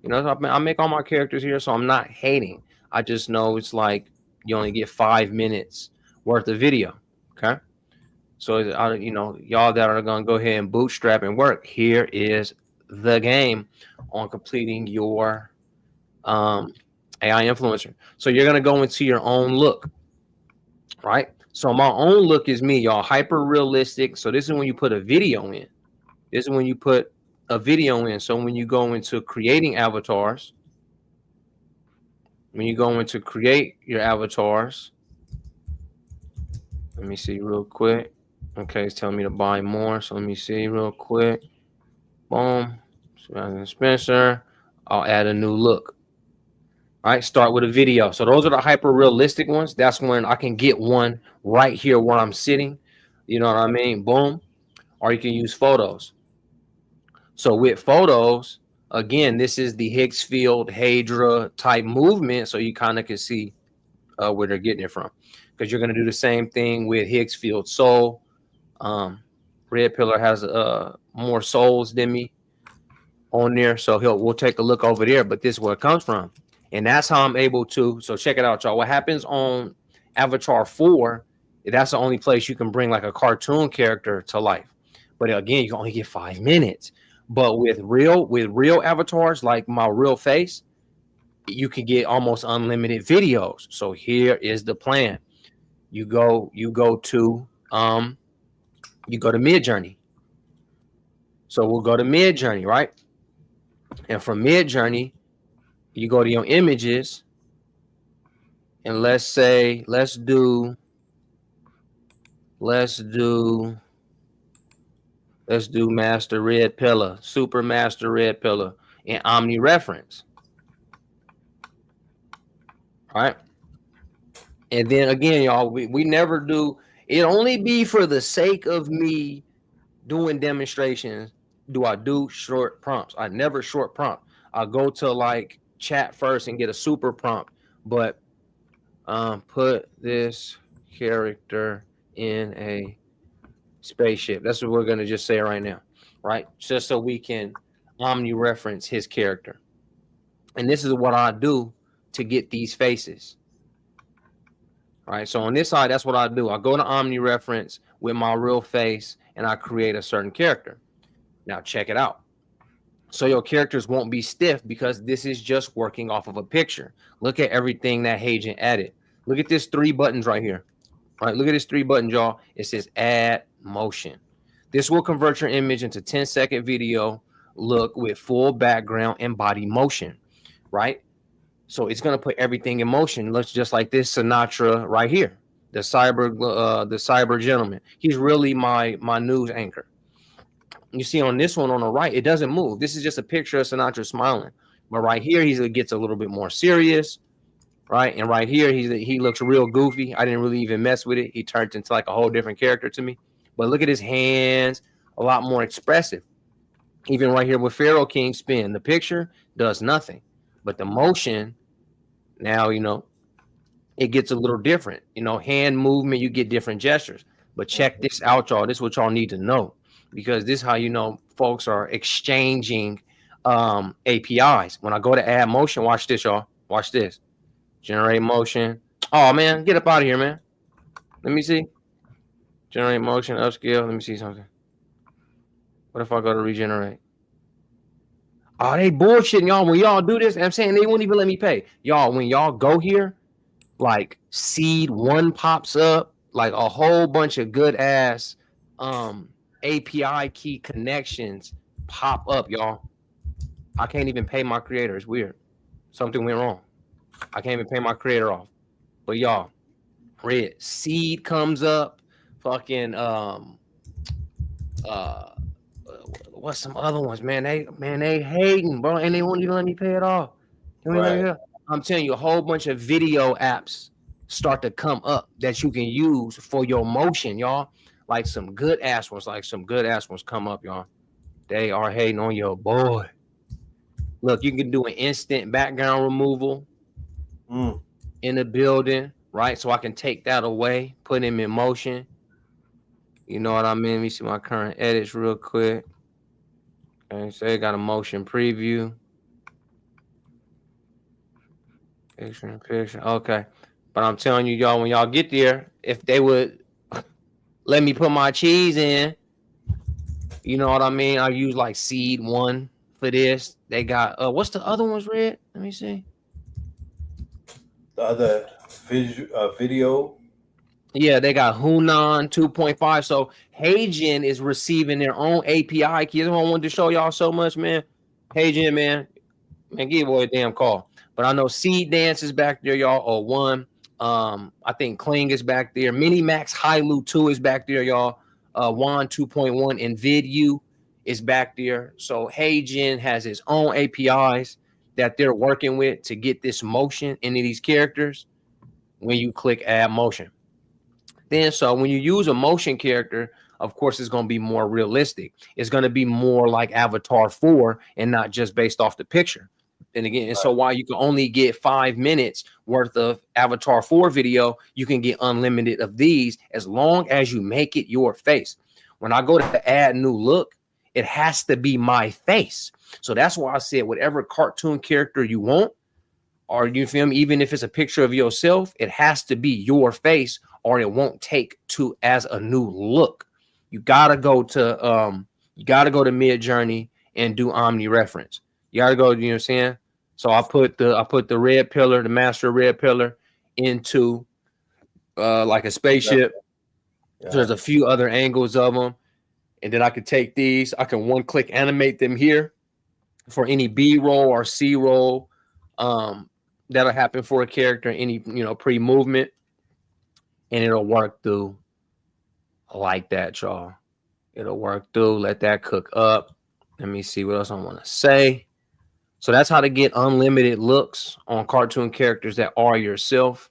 you know, I make all my characters here, so I'm not hating. I just know it's like you only get 5 minutes worth of video. Okay. So, you know, y'all that are going to go ahead and bootstrap and work, here is the game on completing your AI influencer. So you're going to go into your own look, right? So my own look is me, y'all, hyper realistic. So this is when you put a video in. This is when you put a video in. So when you go into creating avatars, when you go into create your avatars, let me see real quick. Okay, it's telling me to buy more. So let me see real quick. Boom. Spencer. I'll add a new look. All right, start with a video. So those are the hyper realistic ones. That's when I can get one right here where I'm sitting. You know what I mean? Boom. Or you can use photos. So with photos, again, this is the Higgsfield, Hedra type movement. So you kind of can see where they're getting it from. Because you're going to do the same thing with Higgsfield Soul. Red Pillar has more souls than me on there. So we'll take a look over there. But this is where it comes from. And that's how I'm able to. So check it out, y'all. What happens on Avatar 4, that's the only place you can bring like a cartoon character to life. But again, you can only get 5 minutes. But with real avatars, like my real face, you can get almost unlimited videos. So here is the plan. You go to Midjourney. So we'll go to Midjourney, right? And from Midjourney, you go to your images, and let's do Master Red Pillar, Super Master Red Pillar, and Omni Reference. All right. And then again, y'all, we never do it, only be for the sake of me doing demonstrations. Do I do short prompts? I never short prompt. I go to like chat first and get a super prompt, but put this character in a spaceship. That's what we're going to just say right now, right? Just so we can omni reference his character. And this is what I do to get these faces. All right, so on this side, that's what I do. I go to omni reference with my real face and I create a certain character. Now check it out. So your characters won't be stiff because this is just working off of a picture. Look at everything that HeyGen added. Look at this 3 buttons right here. All right, look at this 3 buttons, y'all. It says add motion. This will convert your image into 10-second video look with full background and body motion, right? So it's going to put everything in motion. Looks just like this Sinatra right here, the cyber gentleman. He's really my news anchor. You see on this one on the right, it doesn't move. This is just a picture of Sinatra smiling. But right here, he gets a little bit more serious, right? And right here, he looks real goofy. I didn't really even mess with it. He turned into like a whole different character to me. But look at his hands, a lot more expressive. Even right here with Pharaoh King spin, the picture does nothing. But the motion, now, you know, it gets a little different. You know, hand movement, you get different gestures. But check this out, y'all. This is what y'all need to know. Because this is how you know folks are exchanging APIs. When I go to add motion, watch this, y'all. Watch this. Generate motion. Oh, man, get up out of here, man. Let me see. Generate motion, upscale. Let me see something. What if I go to regenerate? Oh, they bullshitting, y'all. When y'all do this, I'm saying they won't even let me pay. Y'all, when y'all go here, like seed 1 pops up, like a whole bunch of good ass API key connections pop up, y'all. I can't even pay my creator. It's weird. Something went wrong. I can't even pay my creator off. But y'all, red seed comes up. Fucking what's some other ones, man? They hating, bro, and they won't even let me pay it off. Right. I'm telling you, a whole bunch of video apps start to come up that you can use for your motion, y'all. Like some good ass ones, come up, y'all. They are hating on your boy. Look, you can do an instant background removal in the building, right? So I can take that away, put him in motion. You know what I mean? Let me see my current edits real quick. Okay, so I got a motion preview. Picture. Okay. But I'm telling you, y'all, when y'all get there, if they would let me put my cheese in, you know what I mean? I use like seed 1 for this. They got what's the other ones, Red? Let me see. The other video. Yeah, they got Hunan 2.5. So HeyGen is receiving their own API key. That's what I wanted to show y'all so much, man. HeyGen, man, give your boy a damn call. But I know Seed Dance is back there, y'all, or 1. I think Kling is back there. Minimax Hailu 2 is back there, y'all. Juan 2.1 and VidU is back there. So HeyGen has its own APIs that they're working with to get this motion into these characters when you click add motion. Then, so when you use a motion character, of course, it's going to be more realistic. It's going to be more like Avatar 4 and not just based off the picture. And again, and so while you can only get 5 minutes worth of Avatar 4 video, you can get unlimited of these as long as you make it your face. When I go to add new look, it has to be my face. So that's why I said whatever cartoon character you want, or you feel me, even if it's a picture of yourself, it has to be your face or it won't take to as a new look. You gotta go to Mid-Journey and do Omni reference. You gotta go, you know what I'm saying? So I put the red pillar, the master red pillar, into like a spaceship. Yeah. So there's a few other angles of them, and then I can take these. I can one-click animate them here for any B-roll or C-roll that'll happen for a character, any pre-movement, and it'll work through like that, y'all. It'll work through. Let that cook up. Let me see what else I want to say. So that's how to get unlimited looks on cartoon characters that are yourself.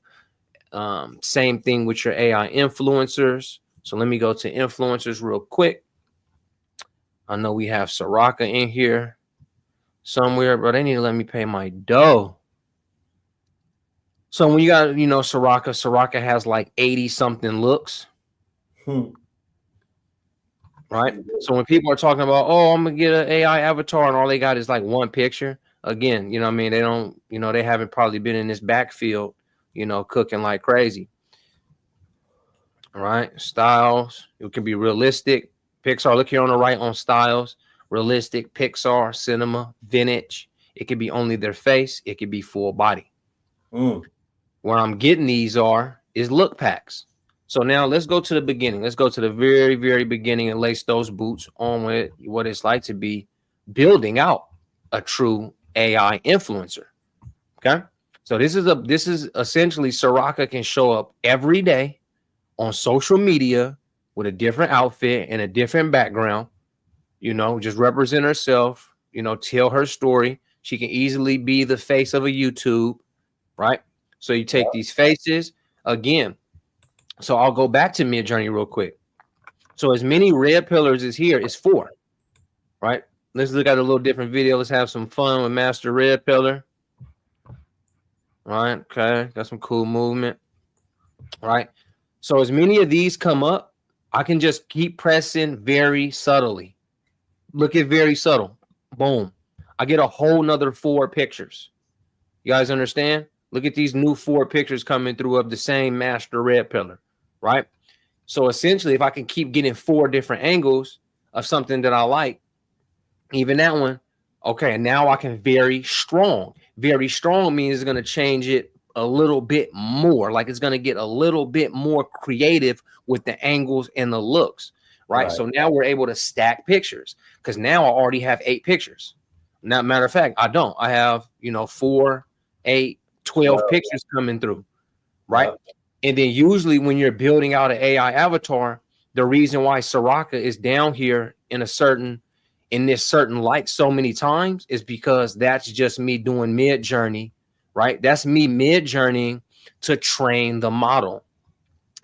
Same thing with your AI influencers. So let me go to influencers real quick. I know we have Soraka in here somewhere, but they need to let me pay my dough. So when you got, Soraka has like 80 something looks. Right. So when people are talking about, oh, I'm gonna get an AI avatar and all they got is like one picture, again, they don't, they haven't probably been in this backfield, cooking like crazy. All right. Styles, it can be realistic. Pixar, look here on the right on styles, realistic, Pixar, cinema, vintage. It could be only their face. It could be full body. Where I'm getting these is look packs. So now let's go to the beginning. Let's go to the very, very beginning and lace those boots on with what it's like to be building out a true AI influencer. Okay. So this is essentially Soraka can show up every day on social media with a different outfit and a different background, just represent herself, tell her story. She can easily be the face of a YouTube, right? So you take these faces again. So I'll go back to Mid-Journey real quick. So as many red pillars as here is 4, right? Let's look at a little different video. Let's have some fun with Master Red Pillar. All right, okay, got some cool movement. All right, so as many of these come up, I can just keep pressing very subtly. Look at very subtle. Boom. I get a whole nother 4 pictures. You guys understand? Look at these new 4 pictures coming through of the same Master Red Pillar, right? So essentially, if I can keep getting 4 different angles of something that I like, even that one, okay, now I can very strong. Very strong means it's going to change it a little bit more. Like it's going to get a little bit more creative with the angles and the looks, right? So now we're able to stack pictures because now I already have 8 pictures. Now, matter of fact, I don't. I have, 4, 8, 12 pictures coming through, right? And then usually when you're building out an AI avatar, the reason why Soraka is down here in this certain light so many times is because that's just me doing Mid-Journey, right? That's me Mid-Journeying to train the model.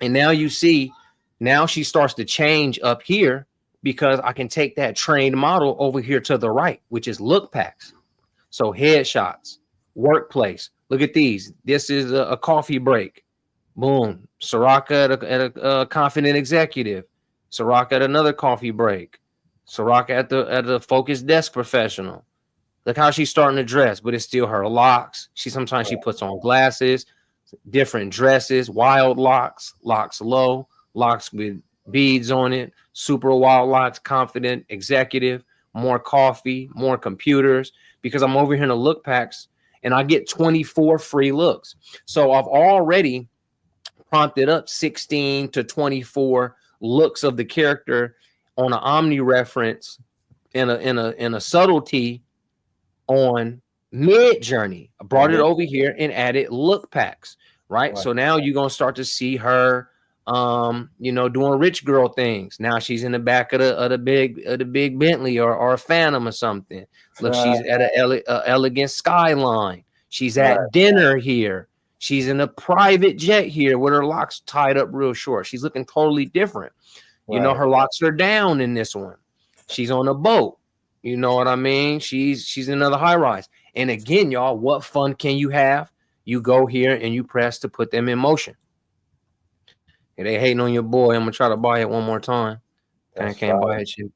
And now you see, now she starts to change up here because I can take that trained model over here to the right, which is look packs. So headshots, workplace. Look at these. This is a coffee break. Boom. Soraka at a confident executive. Soraka at another coffee break. Soraka at the focused desk professional. Look how she's starting to dress, but it's still her locks. She puts on glasses, different dresses, wild locks, locks low, locks with beads on it, super wild locks, confident executive, more coffee, more computers, because I'm over here in the look packs and I get 24 free looks. So I've already prompted up 16 to 24 looks of the character on an omni reference in a subtlety on Mid Journey. I brought it over here and added look packs, right? So now you're gonna start to see her doing rich girl things. Now she's in the back of the big Bentley or a Phantom or something. Look, she's at an elegant skyline. She's at dinner here. She's in a private jet here with her locks tied up real short. She's looking totally different. You know, her locks are down in this one. She's on a boat. You know what I mean? She's in another high rise. And again, y'all, what fun can you have? You go here and you press to put them in motion. And they hating on your boy. I'm gonna try to buy it one more time. Can't buy it, you.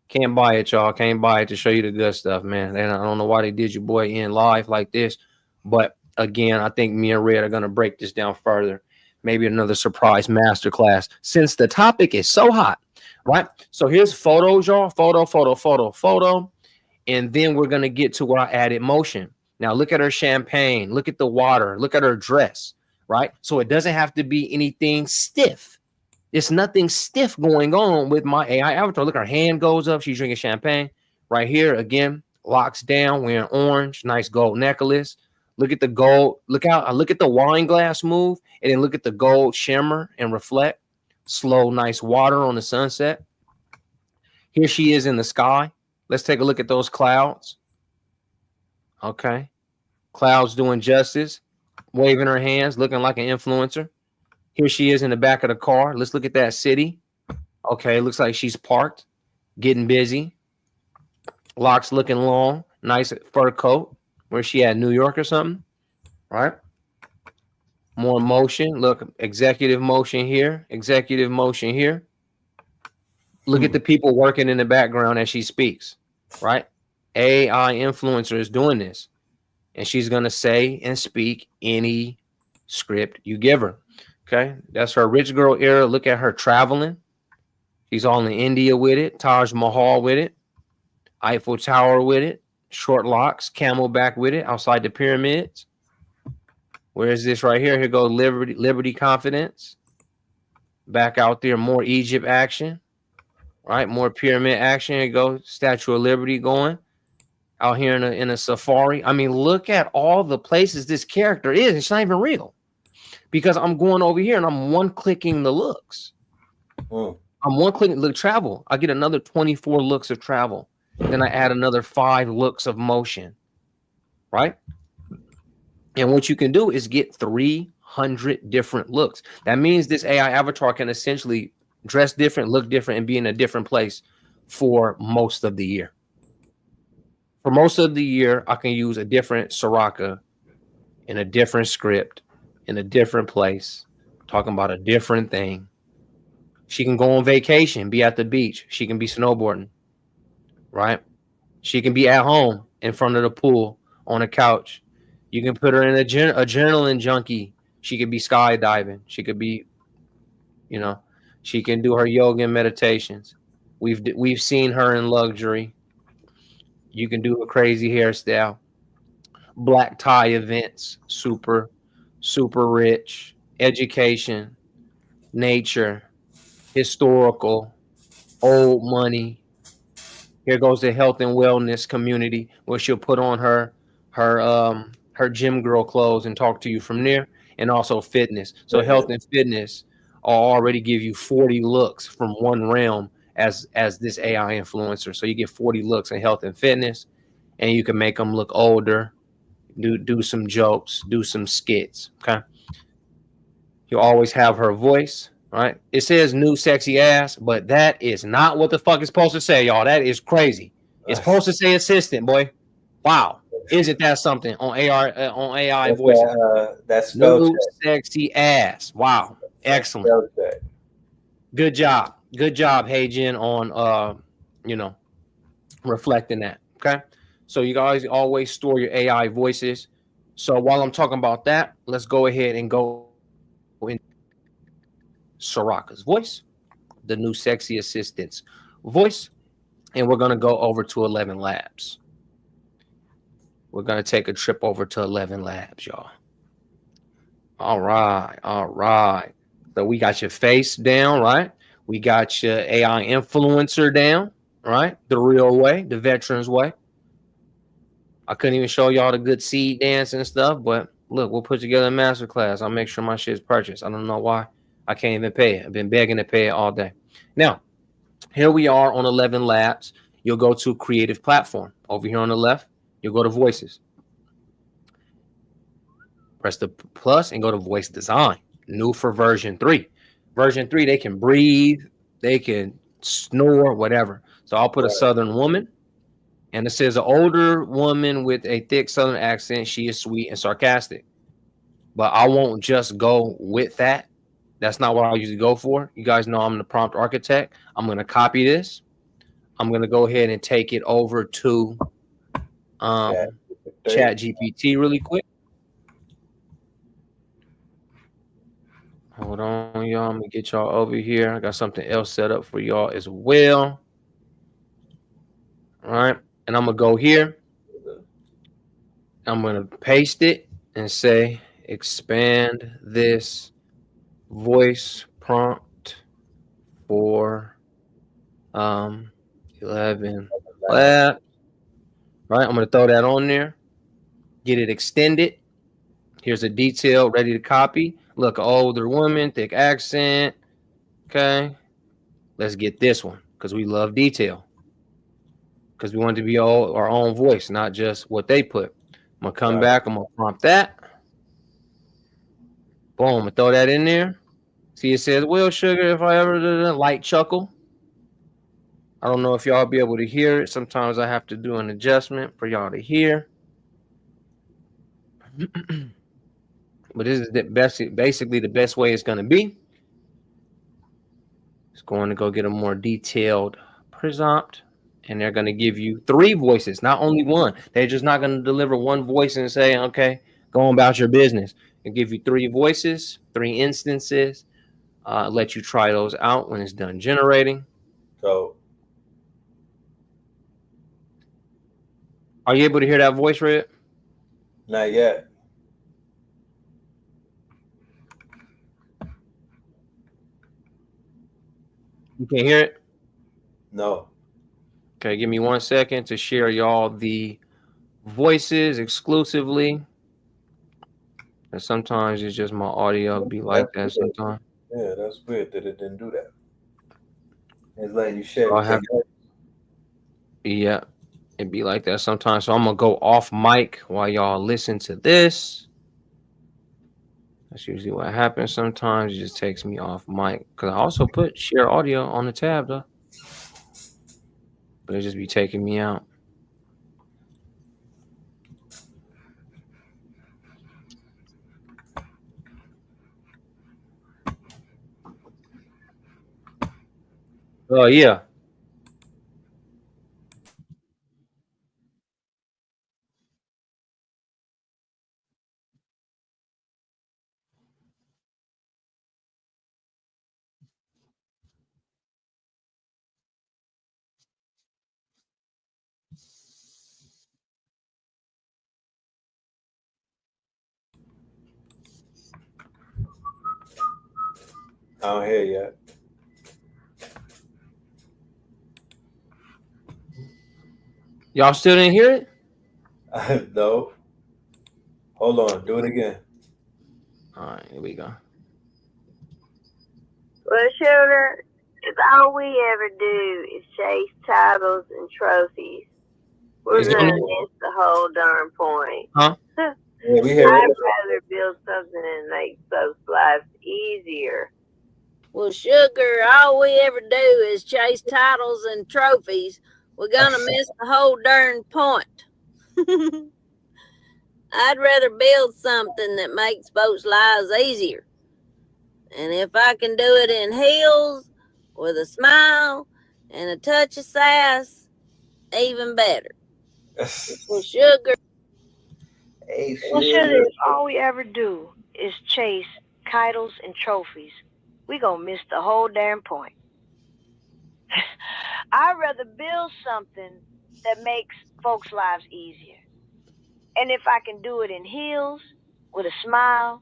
Can't buy it, y'all. Can't buy it to show you the good stuff, man. And I don't know why they did your boy in live like this, but again, I think me and Red are gonna break this down further. Maybe another surprise masterclass since the topic is so hot, right? So here's photos, y'all. Photo. And then we're gonna get to where I added motion. Now look at her champagne. Look at the water. Look at her dress, right? So it doesn't have to be anything stiff. There's nothing stiff going on with my AI avatar. Look, her hand goes up. She's drinking champagne. Right here, again, locks down, wearing orange, nice gold necklace. Look at the gold. Look at the wine glass move, and then look at the gold shimmer and reflect. Slow, nice water on the sunset. Here she is in the sky. Let's take a look at those clouds. Okay. Clouds doing justice, waving her hands, looking like an influencer. Here she is in the back of the car. Let's look at that city. Okay, looks like she's parked, getting busy. Locks looking long, nice fur coat. Where she at, New York or something, right? More motion. Look, executive motion here, executive motion here. Look at the people working in the background as she speaks, right? AI influencer is doing this, and she's going to say and speak any script you give her. Okay, that's her rich girl era. Look at her traveling. She's all in India with it, Taj Mahal with it, Eiffel Tower with it, short locks, camelback with it, outside the pyramids. Where is this right here? Here goes Liberty Confidence. Back out there, more Egypt action, right? More pyramid action. Here goes Statue of Liberty going out here in a safari. I mean, look at all the places this character is. It's not even real. Because I'm going over here and I'm one-clicking the looks. I'm one-clicking the travel. I get another 24 looks of travel. Then I add another 5 looks of motion, right? And what you can do is get 300 different looks. That means this AI avatar can essentially dress different, look different, and be in a different place for most of the year. For most of the year, I can use a different Soraka in a different script, in a different place, talking about a different thing. She can go on vacation, be at the beach. She can be snowboarding, right? She can be at home in front of the pool on a couch. You can put her in a adrenaline junkie. She could be skydiving. She could be, she can do her yoga and meditations. We've seen her in luxury. You can do a crazy hairstyle. Black tie events, super rich, education, nature, historical, old money. Here goes the health and wellness community where she'll put on her gym girl clothes and talk to you from there, and also fitness. So health and fitness will already give you 40 looks from one realm as this AI influencer. So you get 40 looks in health and fitness, and you can make them look older, do some jokes, do some skits. Okay. You always have her voice, right? It says new sexy ass, but that is not what the fuck it's supposed to say, y'all. That is crazy. It's supposed to say assistant, boy. Wow. Isn't that something on AI voices? That spell New check. sexy ass. Wow. Excellent. Spell check. Good job. Good job, HeyGen, on you know, reflecting that. Okay. So you guys always store your AI voices. So while I'm talking about that, let's go ahead and go in Soraka's voice, the new sexy assistant's voice, and we're gonna go over to 11 Labs. We're gonna take a trip over to 11 Labs, y'all. All right, all right. So we got your face down, right? We got your AI influencer down, right? The real way, the veterans way. I couldn't even show y'all the good seed dance and stuff, but look, we'll put together a masterclass. I'll make sure my shit's purchased. I don't know why I can't even pay it. I've been begging to pay it all day. Now, here we are on 11 Labs. You'll go to Creative Platform. Over here on the left, you'll go to Voices. Press the plus and go to Voice Design. New for version 3. Version 3, they can breathe, they can snore, whatever. So I'll put a Southern woman. And it says an older woman with a thick Southern accent. She is sweet and sarcastic. But I won't just go with that. That's not what I usually go for. You guys know I'm the prompt architect. I'm going to copy this. I'm going to go ahead and take it over to Chat GPT really quick. Hold on, y'all. I'm going to get y'all over here. I got something else set up for y'all as well. All right. And I'm going to go here. I'm going to paste it and say, expand this voice prompt for 11 Lab. Right, I'm going to throw that on there. Get it extended. Here's a detail ready to copy. Look, older woman, thick accent. Okay. Let's get this one because we love detail. Because we want it to be all our own voice, not just what they put. I'm going to come back. I'm going to prompt that. Boom. I'm going to throw that in there. See, it says, well, sugar, if I ever light chuckle. I don't know if y'all be able to hear it. Sometimes I have to do an adjustment for y'all to hear. But this is the best, basically the best way it's going to be. It's going to go get a more detailed prompt, and they're going to give you 3 voices, not only one. They're just not going to deliver one voice and say, okay, go about your business. They'll give you 3 voices, 3 instances, let you try those out when it's done generating. So, are you able to hear that voice, Red? not yet. You can't hear it? No. Okay, give me 1 second to share y'all the voices exclusively. And sometimes it's just my audio be like that sometimes. Yeah, that's weird that it didn't do that. It's letting you share. So yeah, it'd be like that sometimes. So I'm gonna go off mic while y'all listen to this. That's usually what happens. Sometimes it just takes me off mic because I also put share audio on the tab though, but it just be taking me out. Oh yeah. I don't hear yet. Y'all still didn't hear it? No. Hold on. Do it again. All right, here we go. Well, Sugar, if all we ever do is chase titles and trophies, we're going to miss the whole darn point. Huh? Yeah, we hear I'd it. rather build something that makes folks' lives easier. Well, sugar, all we ever do is chase titles and trophies. We're gonna miss the whole darn point. I'd rather build something that makes folks' lives easier. And if I can do it in heels, with a smile, and a touch of sass, even better. Well, sugar. Hey, Well, sugar, sugar. if all we ever do is chase titles and trophies, we gonna miss the whole damn point. I'd rather build something that makes folks' lives easier. And if I can do it in heels, with a smile,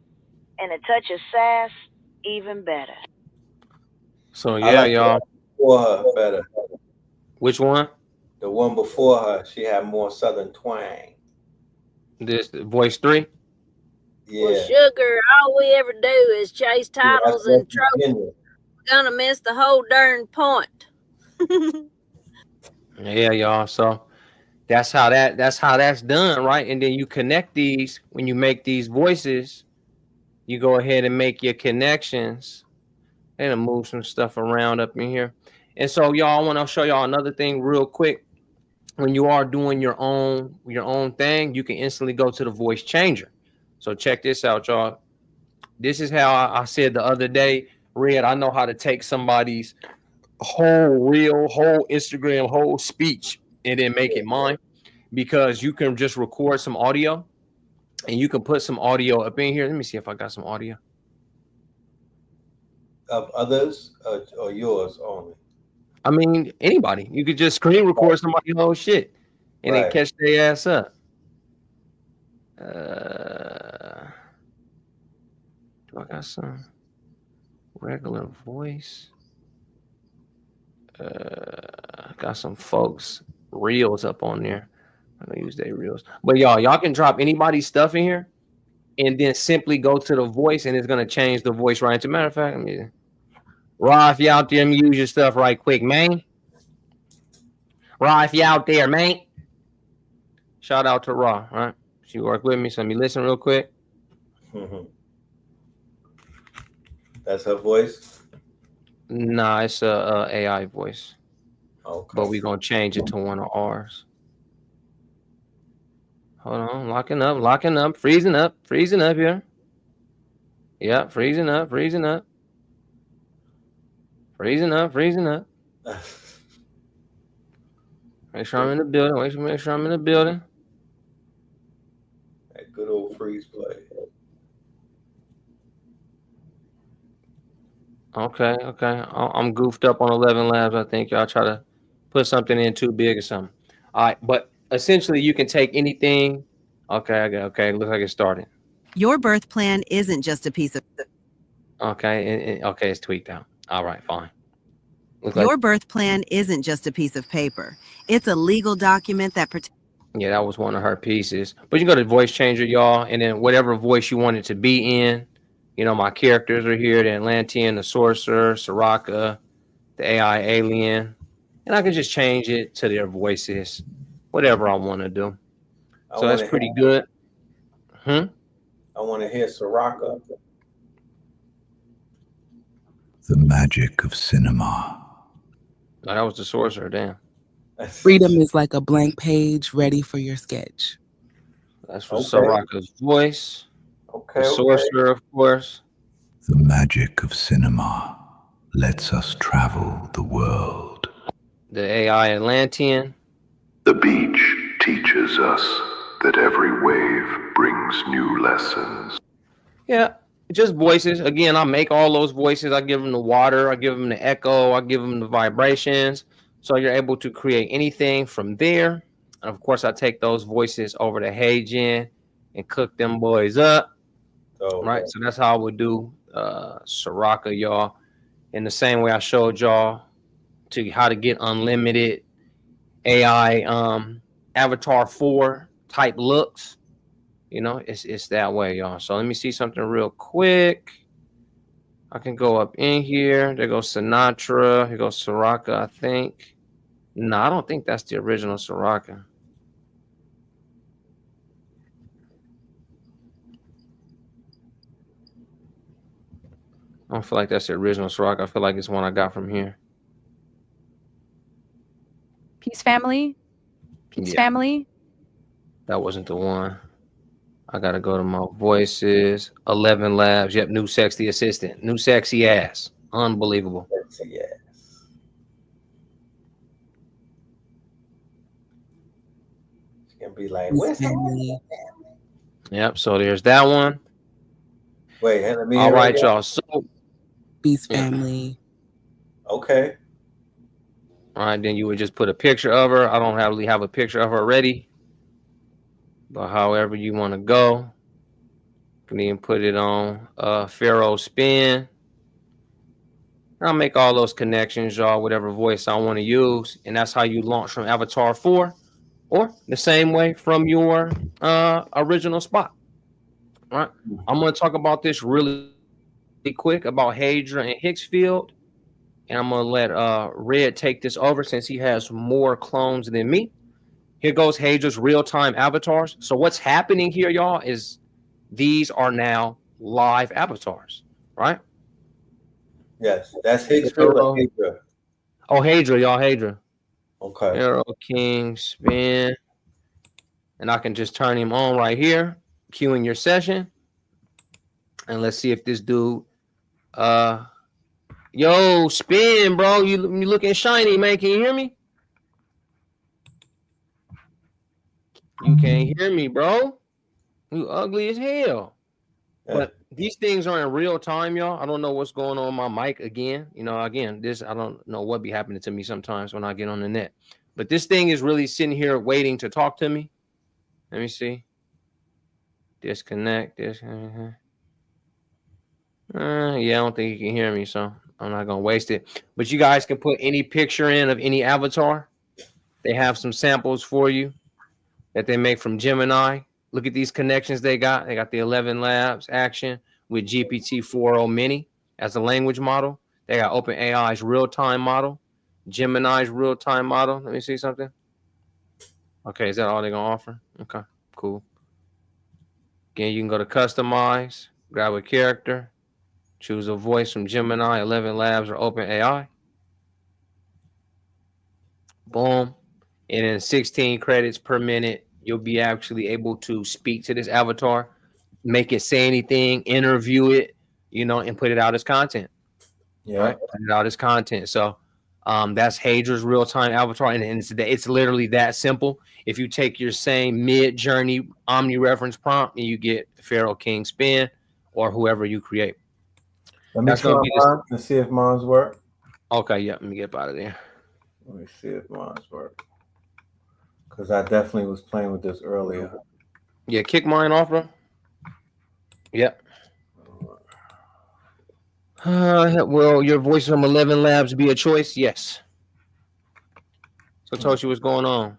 and a touch of sass, even better. So I yeah, like the y'all. one before her better. Which one? The one before her, she had more southern twang. This voice 3. Yeah. Well, sugar, all we ever do is chase titles and trophies. We're gonna miss the whole darn point. Yeah, y'all. So that's how that's done, right? And then you connect these when you make these voices. You go ahead and make your connections and move some stuff around up in here. And so, y'all, I want to show y'all another thing real quick. When you are doing your own thing, you can instantly go to the voice changer. So check this out, y'all. This is how I said the other day, Red, I know how to take somebody's whole reel, whole Instagram, whole speech, and then make it mine, because you can just record some audio and you can put some audio up in here. Let me see if I got some audio. Of others or yours only? I mean, anybody. You could just screen record somebody's whole shit and then Right. catch their ass up. Do I got some regular voice? Got some folks reels up on there. I'm gonna use their reels. But y'all can drop anybody's stuff in here and then simply go to the voice and it's gonna change the voice right into. Matter of fact, Raw, if you out there, let me use your stuff right quick, man. Raw, if you out there, man. Shout out to Raw, right? She worked with me, so let me listen real quick. That's her voice? Nah, it's a AI voice. Okay. But we're gonna change it to one of ours. Hold on, locking up, freezing up here. Yeah, freezing up. Freezing up. Make sure I'm in the building. Make sure I'm in the building. That good old freeze play. Okay. I'm goofed up on 11 Labs. I think y'all try to put something in too big or something. All right, but essentially you can take anything. Okay. Looks like it started. Your birth plan isn't just a piece of. Okay, it's tweaked out. All right, fine. Your birth plan isn't just a piece of paper. It's a legal document that protects. Yeah, that was one of her pieces. But you go to voice changer, y'all, and then whatever voice you want it to be in. You know, my characters are here: the Atlantean, the Sorcerer, Soraka, the AI alien, and I can just change it to their voices, whatever I want to do. So that's pretty good. I want to hear Soraka. The magic of cinema. Oh, that was the Sorcerer, damn. Freedom is like a blank page ready for your sketch. That's for Soraka's voice. Okay. The Sorcerer, of course. The magic of cinema lets us travel the world. The AI Atlantean. The beach teaches us that every wave brings new lessons. Yeah, just voices. Again, I make all those voices. I give them the water. I give them the echo. I give them the vibrations. So you're able to create anything from there. And of course, I take those voices over to HeyGen and cook them boys up. Right. So that's how I would do Soraka, y'all. In the same way I showed y'all to how to get unlimited AI Avatar 4 type looks. You know, it's that way, y'all. So let me see something real quick. I can go up in here. There goes Sinatra. Here goes Soraka, I think. No, I don't think that's the original Soraka. I don't feel like that's the original Ciroc. I feel like it's one I got from here. Peace Family. Peace Family. That wasn't the one. I gotta go to my voices. 11 Labs. Yep, new sexy assistant. New sexy ass. Unbelievable. Sexy ass. It's gonna be like, where's Family. Yep, so there's that one. Wait, let me. All right, y'all. So Peace Family. Okay. All right, then you would just put a picture of her. I don't really have a picture of her ready, but however you want to go, you can even put it on Pharaoh Spin. I'll make all those connections, y'all, whatever voice I want to use, and that's how you launch from Avatar 4, or the same way from your original spot. All right, I'm going to talk about this really quick about Hedra and Higsfield. And I'm going to let Red take this over since he has more clones than me. Here goes Hedra's real-time avatars. So what's happening here, y'all, is these are now live avatars, right? Yes, that's Higsfield or Hedra? Oh, Hedra, y'all, Hedra. Okay. Arrow King, spin. And I can just turn him on right here, queuing your session. And let's see if this dude... Yo, spin, bro. You looking shiny, man. Can you hear me? You can't hear me, bro. You ugly as hell. Yeah. But these things are in real time, y'all. I don't know what's going on with my mic again. You know, again, this, I don't know what be happening to me sometimes when I get on the net. But this thing is really sitting here waiting to talk to me. Let me see. Disconnect. Yeah, I don't think you can hear me, so I'm not going to waste it. But you guys can put any picture in of any avatar. They have some samples for you that they make from Gemini. Look at these connections they got. They got the 11 Labs action with GPT-4o Mini as a language model. They got OpenAI's real-time model, Gemini's real-time model. Let me see something. Okay, is that all they're going to offer? Okay, cool. Again, you can go to Customize, grab a character, choose a voice from Gemini, 11 Labs, or OpenAI. Boom. And then 16 credits per minute, you'll be actually able to speak to this avatar, make it say anything, interview it, you know, and put it out as content. Yeah. Right? Put it out as content. So that's Hedra's real-time avatar. And it's literally that simple. If you take your same mid-journey omni-reference prompt and you get the Pharaoh King spin or whoever you create. Let me try mine and see if mine's work. Okay, yeah, let me get out of there. Let me see if mine's work. Because I definitely was playing with this earlier. Yeah, kick mine off, bro. Yep. Will your voice from 11 Labs be a choice? Yes. So Toshi, what's going on?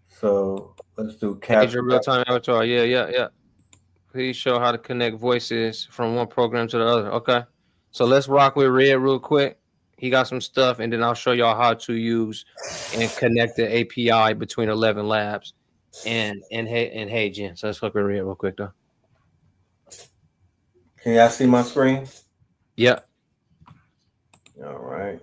So let's do capture real-time avatar. Yeah. Please show how to connect voices from one program to the other. Okay. So let's rock with Red real quick. He got some stuff, and then I'll show y'all how to use and connect the API between 11 Labs and HeyGen. So let's look at Red real quick, though. Can y'all see my screen? Yep. All right.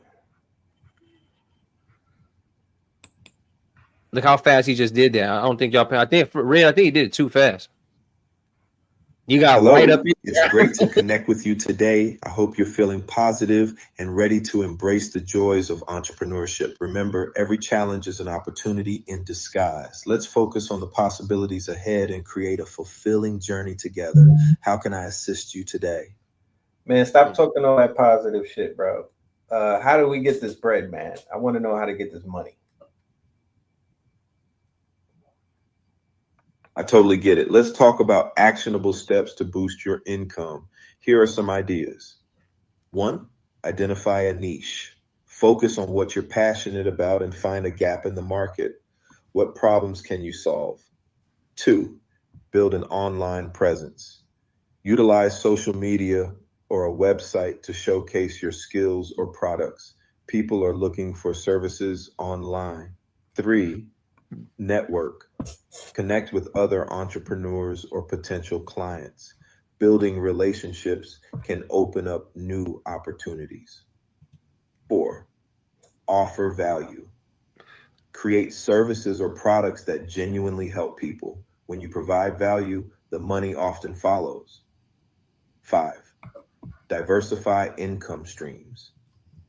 Look how fast he just did that. I don't think y'all. I think Red. I think he did it too fast. You got right up. It's great to connect with you today. I hope you're feeling positive and ready to embrace the joys of entrepreneurship. Remember, every challenge is an opportunity in disguise. Let's focus on the possibilities ahead and create a fulfilling journey together. How can I assist you today? Man, stop talking all that positive shit, bro. How do we get this bread, man? I want to know how to get this money. I totally get it. Let's talk about actionable steps to boost your income. Here are some ideas. 1, identify a niche. Focus on what you're passionate about and find a gap in the market. What problems can you solve? 2, build an online presence. Utilize social media or a website to showcase your skills or products. People are looking for services online. 3, network. Connect with other entrepreneurs or potential clients. building relationships can open up new opportunities. 4, offer value. Create services or products that genuinely help people. When you provide value, the money often follows. 5, diversify income streams.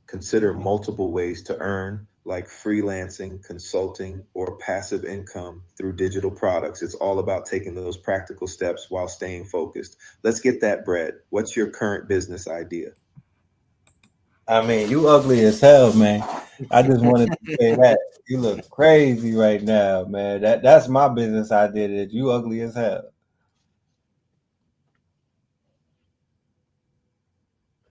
Consider multiple ways to earn, like freelancing, consulting, or passive income through digital products. It's all about taking those practical steps while staying focused. Let's get that bread. What's your current business idea? I mean, you ugly as hell, man. I just wanted to say that. You look crazy right now, man. That's my business idea, that you ugly as hell.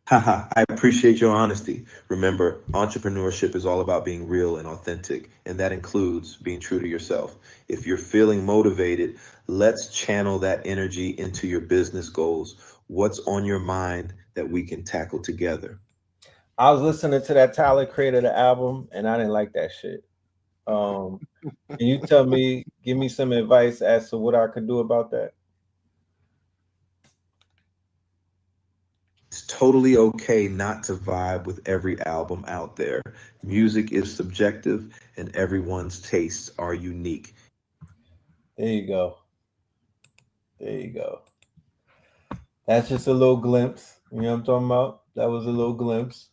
Haha, I appreciate your honesty. Remember, entrepreneurship is all about being real and authentic, and that includes being true to yourself. If you're feeling motivated, let's channel that energy into your business goals. What's on your mind that we can tackle together? I was listening to that Tyler Creator album, and I didn't like that shit. Can you give me some advice as to what I could do about that? It's totally okay not to vibe with every album out there. Music is subjective and everyone's tastes are unique. There you go. There you go. That's just a little glimpse. You know what I'm talking about? That was a little glimpse.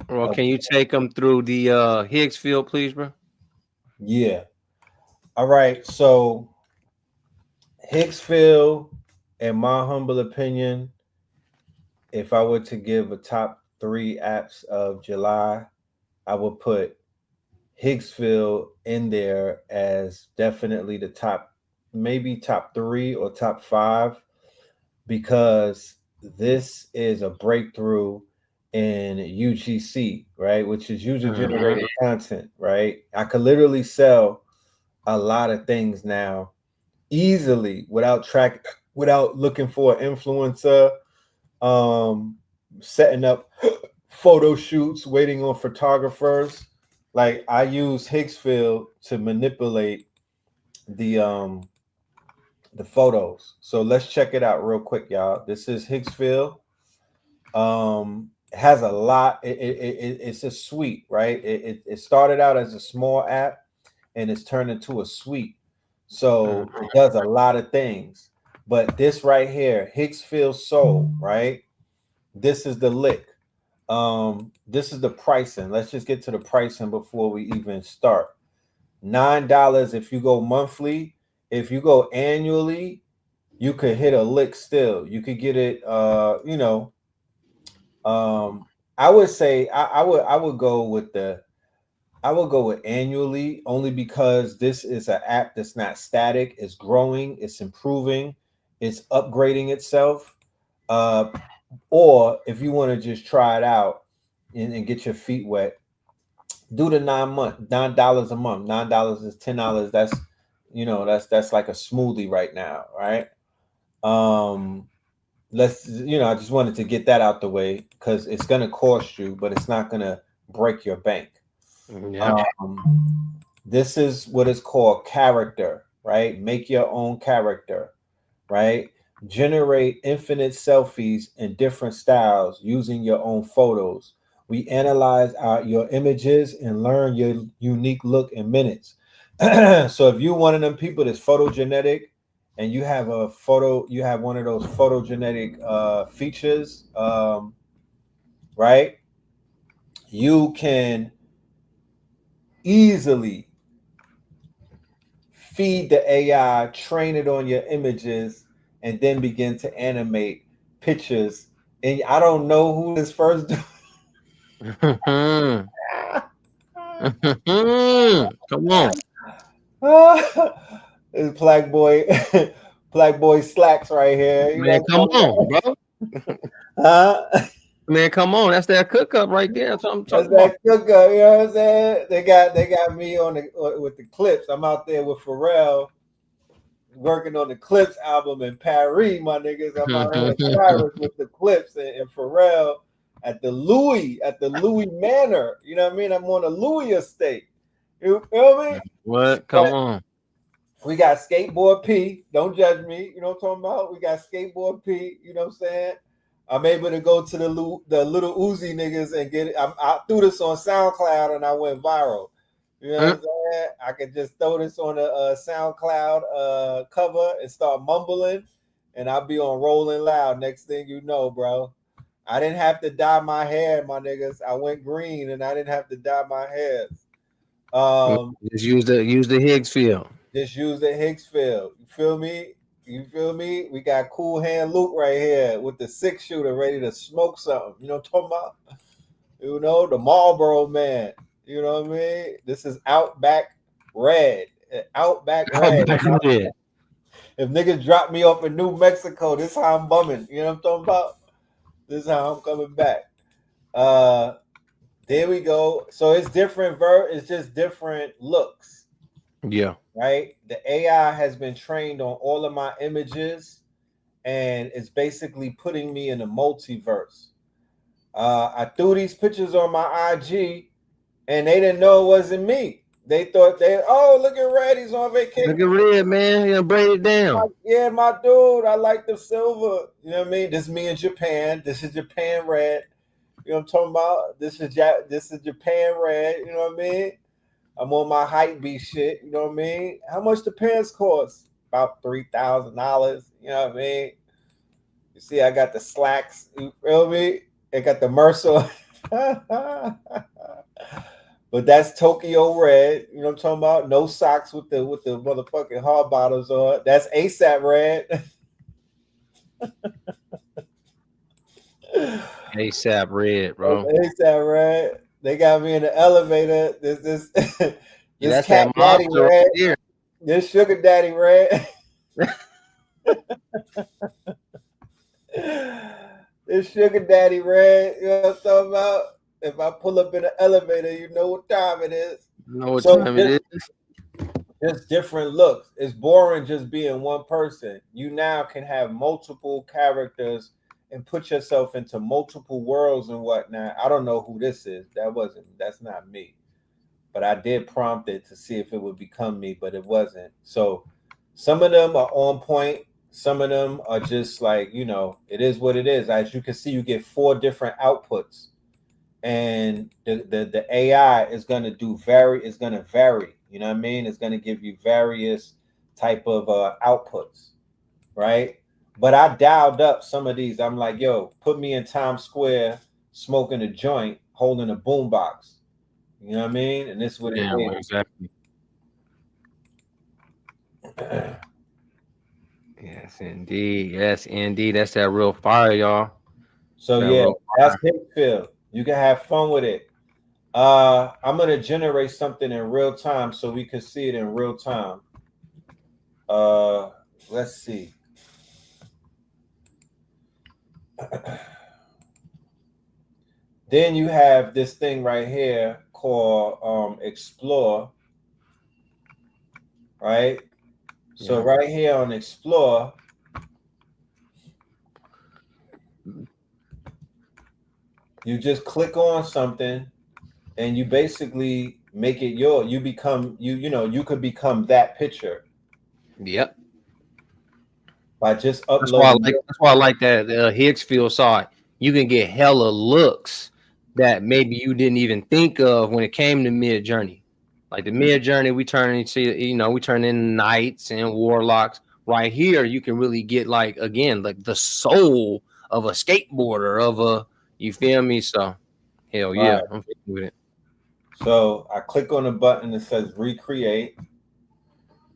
Well, can you take them through the Higsfield, please, bro? Yeah. All right. So Higsfield, in my humble opinion, if I were to give a top 3 apps of July, I would put Higsfield in there as definitely the top, maybe top 3 or top 5, because this is a breakthrough in UGC, right? Which is user generated content, right? I could literally sell a lot of things now easily without looking for an influencer, setting up photo shoots, waiting on photographers. Like, I use Higgsfield to manipulate the photos. So let's check it out real quick, y'all. This is Higgsfield. Has a lot. It's a suite, right? It started out as a small app and it's turned into a suite. So it does a lot of things. But this right here, Higgsfield Soul, right? This is the lick. This is the pricing. Let's just get to the pricing before we even start. $9 if you go monthly. If you go annually, you could hit a lick still. You could get it, I would say I would go with annually, only because this is an app that's not static. It's growing, it's improving, it's upgrading itself. Or if you want to just try it out and get your feet wet, do the $9 a month. $9 is $10. That's that's like a smoothie right now, right? I just wanted to get that out the way because it's gonna cost you, but it's not gonna break your bank. Yeah. This is what is called character, right? Make your own character, right? Generate infinite selfies in different styles using your own photos. We analyze your images and learn your unique look in minutes. So if you're one of them people that's photogenetic and you have one of those photogenetic features, right? You can easily feed the AI, train it on your images, and then begin to animate pictures. And I don't know who this first. Come on. It's Black Boy Slacks right here. You Man, come on, bro. Man, come on. That's that cook up right there. That's what I'm talking about. That cook up, you know what I'm saying? They got me with the clips. I'm out there with Pharrell working on the Clips album in Paris, my niggas. I'm out here in Paris with the Clips and Pharrell at the Louis Manor. You know what I mean? I'm on a Louis estate. You feel me? What? Come on. we got skateboard P. Don't judge me. You know what I'm talking about? We got skateboard P. You know what I'm saying? I'm able to go to the little Uzi niggas and get it. I threw this on SoundCloud and I went viral. You know what I'm saying? I could just throw this on a SoundCloud cover and start mumbling, and I'll be on Rolling Loud. Next thing you know, bro, I didn't have to dye my hair, my niggas. I went green and I didn't have to dye my hair. Just use the Higsfield. Just use the Higsfield. You feel me? You feel me? We got Cool Hand Luke right here with the 6-shooter ready to smoke something. You know what I'm talking about? You know, the Marlboro man. You know what I mean? This is Outback Red. Outback Red. If niggas drop me off in New Mexico, this is how I'm bumming. You know what I'm talking about? This is how I'm coming back. There we go. So it's different it's just different looks. Yeah. Right? The AI has been trained on all of my images, and it's basically putting me in a multiverse. I threw these pictures on my IG, and they didn't know it wasn't me. They thought look at Red, he's on vacation. Look at Red, man. You braid it down. Yeah, my dude, I like the silver. You know what I mean? This is me in Japan. This is Japan Red. You know what I'm talking about? This is Japan Red. You know what I mean? I'm on my hype beast shit. You know what I mean? How much the pants cost? About $3,000. You know what I mean? You see, I got the slacks. You feel me? I got the Mercer. But that's Tokyo Red. You know what I'm talking about? No socks with the motherfucking hard bottles on. That's ASAP Red. ASAP Red, bro. ASAP Red. They got me in the elevator. This That's Cat that Daddy monster Red. here. This Sugar Daddy Red. This Sugar Daddy Red. You know what I'm talking about? If I pull up in the elevator, you know what time it is. You know what time it is. Just different looks. It's boring just being one person. You now can have multiple characters and put yourself into multiple worlds and whatnot. I don't know who this is. That's not me. But I did prompt it to see if it would become me, but it wasn't. So some of them are on point. Some of them are just like, you know, it is what it is. As you can see, you get 4 different outputs. And the AI is going to vary. You know what I mean? It's going to give you various type of outputs, right? But I dialed up some of these. I'm like, yo, put me in Times Square smoking a joint, holding a boombox. You know what I mean? And this is what it is. Exactly. Yes, indeed. Yes, indeed. That's that real fire, y'all. So yeah, that's Higsfield. You can have fun with it. I'm gonna generate something in real time so we can see it in real time. Let's see. Then you have this thing right here called Explore. Right? Yeah. So right here on Explore, you just click on something and you basically make it your, you could become that picture. Yep. By just uploading. That's why I like that Higsfield side. You can get hella looks that maybe you didn't even think of when it came to Mid-Journey. Like the Mid-Journey, we turn in knights and warlocks. Right here, you can really get like the soul of a skateboarder, you feel me? So hell yeah, right. I'm with it. So I click on the button that says recreate,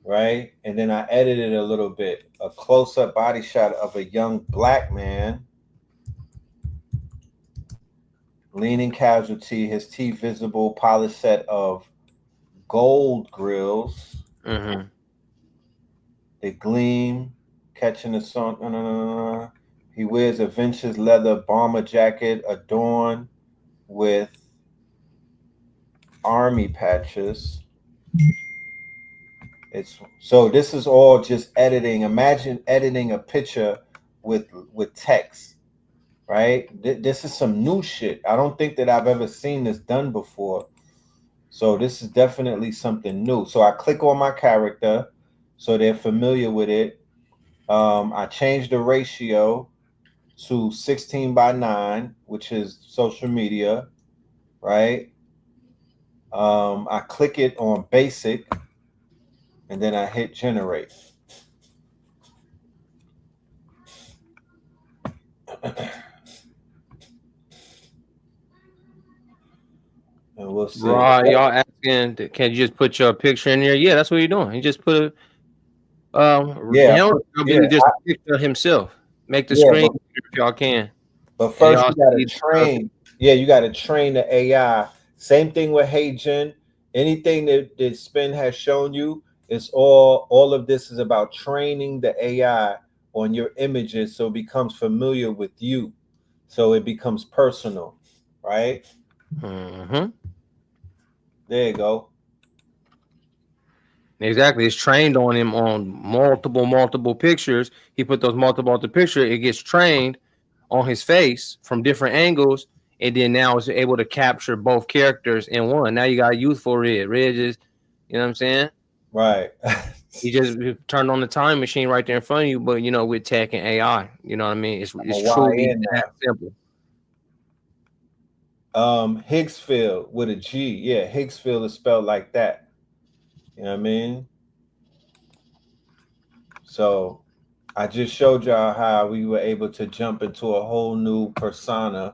right? And then I edited a little bit, a close-up body shot of a young black man, leaning casualty, his teeth visible, polished set of gold grills. Mm-hmm. They gleam, catching the sun. He wears a vintage leather bomber jacket adorned with army patches. So this is all just editing. Imagine editing a picture with text, right? This is some new shit. I don't think that I've ever seen this done before. So this is definitely something new. So I click on my character. so they're familiar with it. I changed the ratio to 16:9, which is social media, right? I click it on basic, and then I hit generate. And we'll see. Right, y'all asking, can you just put your picture in there? Yeah, that's what you're doing. You just put just a picture of himself. Make the screen if y'all can. But first, you gotta train. Yeah, you gotta train the AI. Same thing with HeyGen. Anything that Spin has shown you is all of this is about training the AI on your images so it becomes familiar with you, so it becomes personal, right? Mm-hmm. There you go. Exactly. It's trained on him on multiple pictures. He put those multiple pictures. It gets trained on his face from different angles, and then now it's able to capture both characters in one. Now you got youthful Red. Red just, you know what I'm saying? Right. He just turned on the time machine right there in front of you, but with tech and AI, you know what I mean? It's truly that simple. Higsfield with a G. Yeah, Higsfield is spelled like that. You know what I mean? So I just showed y'all how we were able to jump into a whole new persona.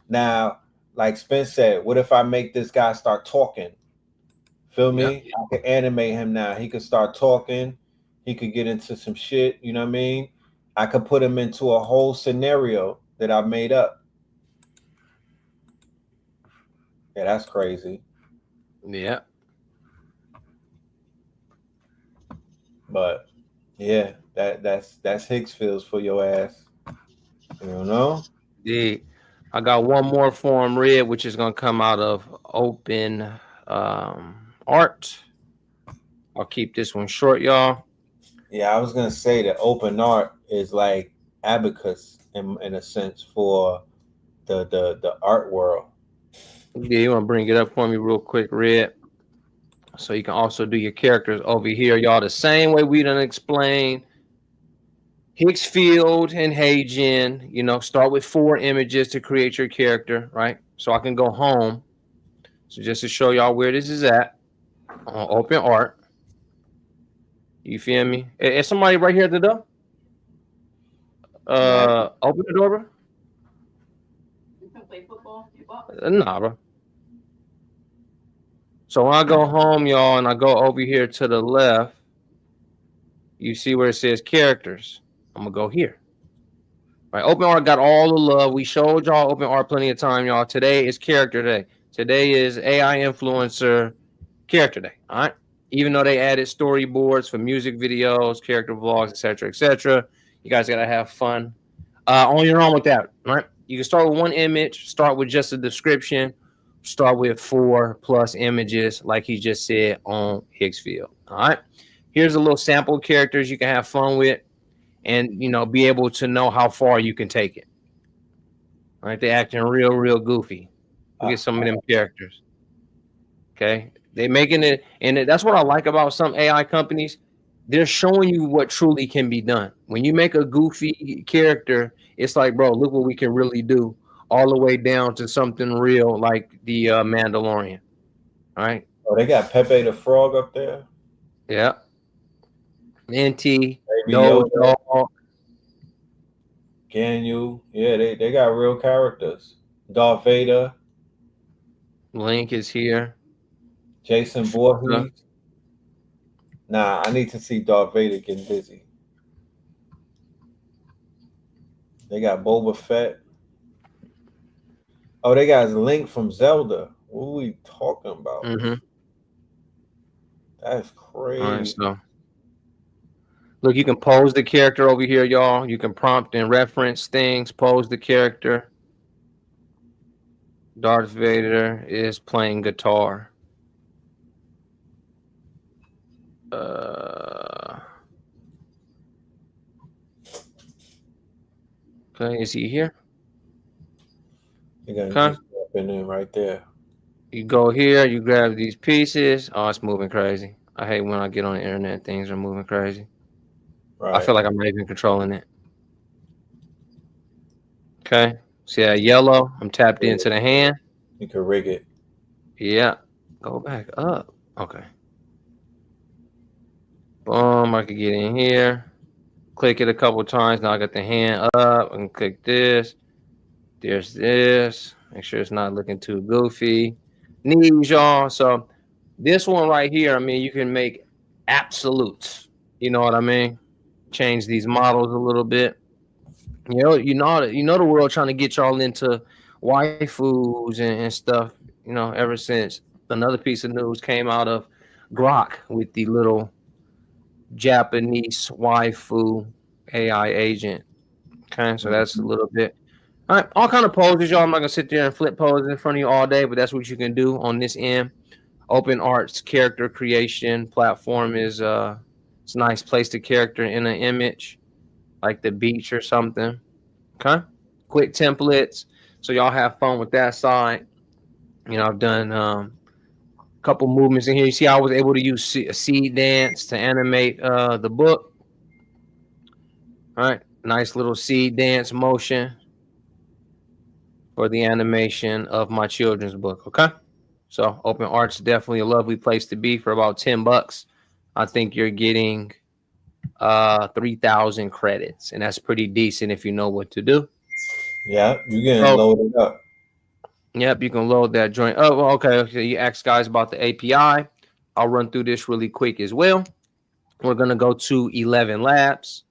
Now, like Spence said, what if I make this guy start talking? Feel me? I could animate him now. He could start talking. He could get into some shit. You know what I mean? I could put him into a whole scenario that I made up. Yeah, that's crazy. Yeah. But yeah, that's Higsfield for your ass. You don't know? Yeah. I got one more form, Red, which is gonna come out of Open Art. I'll keep this one short, y'all. Yeah, I was gonna say that OpenArt is like abacus in a sense for the art world. Yeah, you want to bring it up for me real quick, Red? So you can also do your characters over here, y'all. The same way we done explained Higsfield and HeyGen. Start with 4 images to create your character, right? So I can go home. So just to show y'all where this is at on OpenArt. You feel me? Is somebody right here at the door? Open the door, bro. You can play football. Nah, bro. So when I go home, y'all, and I go over here to the left, you see where it says characters. I'm gonna go here. Right, OpenArt got all the love. We showed y'all OpenArt plenty of time, y'all. Today is character day. Today is AI influencer character day. All right. Even though they added storyboards for music videos, character vlogs, etc., you guys gotta have fun on your own with that. Right. You can start with one image. Start with just a description. Start with 4+ images, like he just said on Higsfield. All right. Here's a little sample characters you can have fun with, and be able to know how far you can take it. All right, they're acting real goofy. Look at some of them characters. Okay, they making it, and that's what I like about some AI companies. They're showing you what truly can be done. When you make a goofy character, it's like, bro, look what we can really do, all the way down to something real like the Mandalorian. All right. Oh, they got Pepe the Frog up there. Yeah. NT, Dog, Ganyu. Yeah, they got real characters. Darth Vader. Link is here. Jason Voorhees. Nah, I need to see Darth Vader getting busy. They got Boba Fett. Oh, they got Link from Zelda. What are we talking about? That's crazy. All right, so look, you can pose the character over here, y'all. You can prompt and reference things, pose the character. Darth Vader is playing guitar. Okay, is he here? You're gonna just up in there right there. You go here, you grab these pieces. Oh, it's moving crazy. I hate when I get on the internet, things are moving crazy. Right. I feel like I'm not even controlling it. Okay. See that yellow? I'm tapped into the hand. You can rig it. Yeah. Go back up. Okay. Boom. I can get in here. Click it a couple times. Now I got the hand up. I can click this. There's this. Make sure it's not looking too goofy. Knees, y'all. So this one right here, I mean, you can make absolutes. You know what I mean? Change these models a little bit. You know the world trying to get y'all into waifus and stuff. You know, ever since another piece of news came out of Grok with the little Japanese waifu AI agent. Okay, so that's a little bit. All right, all kind of poses, y'all. I'm not gonna sit there and flip poses in front of you all day, but that's what you can do on this end. OpenArt's character creation platform is it's a nice place to character in an image, like the beach or something. Okay, quick templates, so y'all have fun with that side. You know, I've done a couple movements in here. You see, I was able to use a seed dance to animate the book. All right, nice little seed dance motion for the animation of my children's book. Okay, so OpenArt's definitely a lovely place to be for about $10. I think you're getting 3,000 credits, and that's pretty decent if you know what to do. Yeah, you getting loaded up. Yep, you can load that joint. Oh, well, okay. You asked guys about the API. I'll run through this really quick as well. We're gonna go to 11 labs.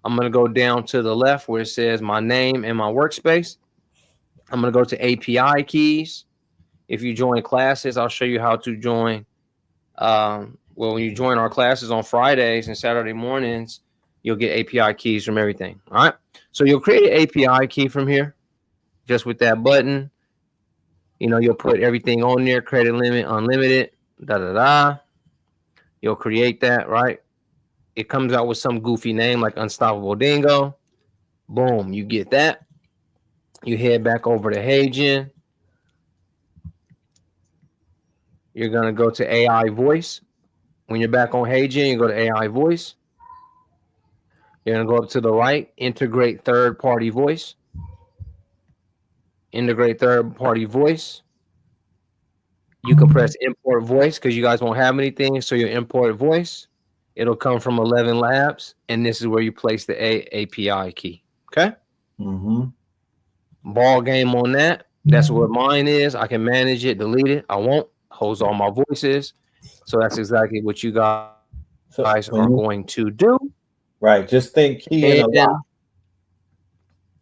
I'm gonna go down to the left where it says my name and my workspace. I'm gonna go to API keys. If you join classes, I'll show you how to join. Well, when you join our classes on Fridays and Saturday mornings, you'll get API keys from everything. All right. So you'll create an API key from here, just with that button. You know, you'll put everything on there, credit limit, unlimited, You'll create that, right? It comes out with some goofy name like Unstoppable Dingo. Boom, you get that. You head back over to HeyGen. You're going to go to AI voice. When you're back on HeyGen, you go to AI voice. You're going to go up to the right, integrate third-party voice. Integrate third-party voice. You can press import voice because you guys won't have anything. So you import voice. It'll come from 11 labs. And this is where you place the API key. Okay. Ball game on that. That's what mine is. I can manage it, delete it. I won't. Holds all my voices. So that's exactly what you guys are going to do. Right. Just think key and unlock.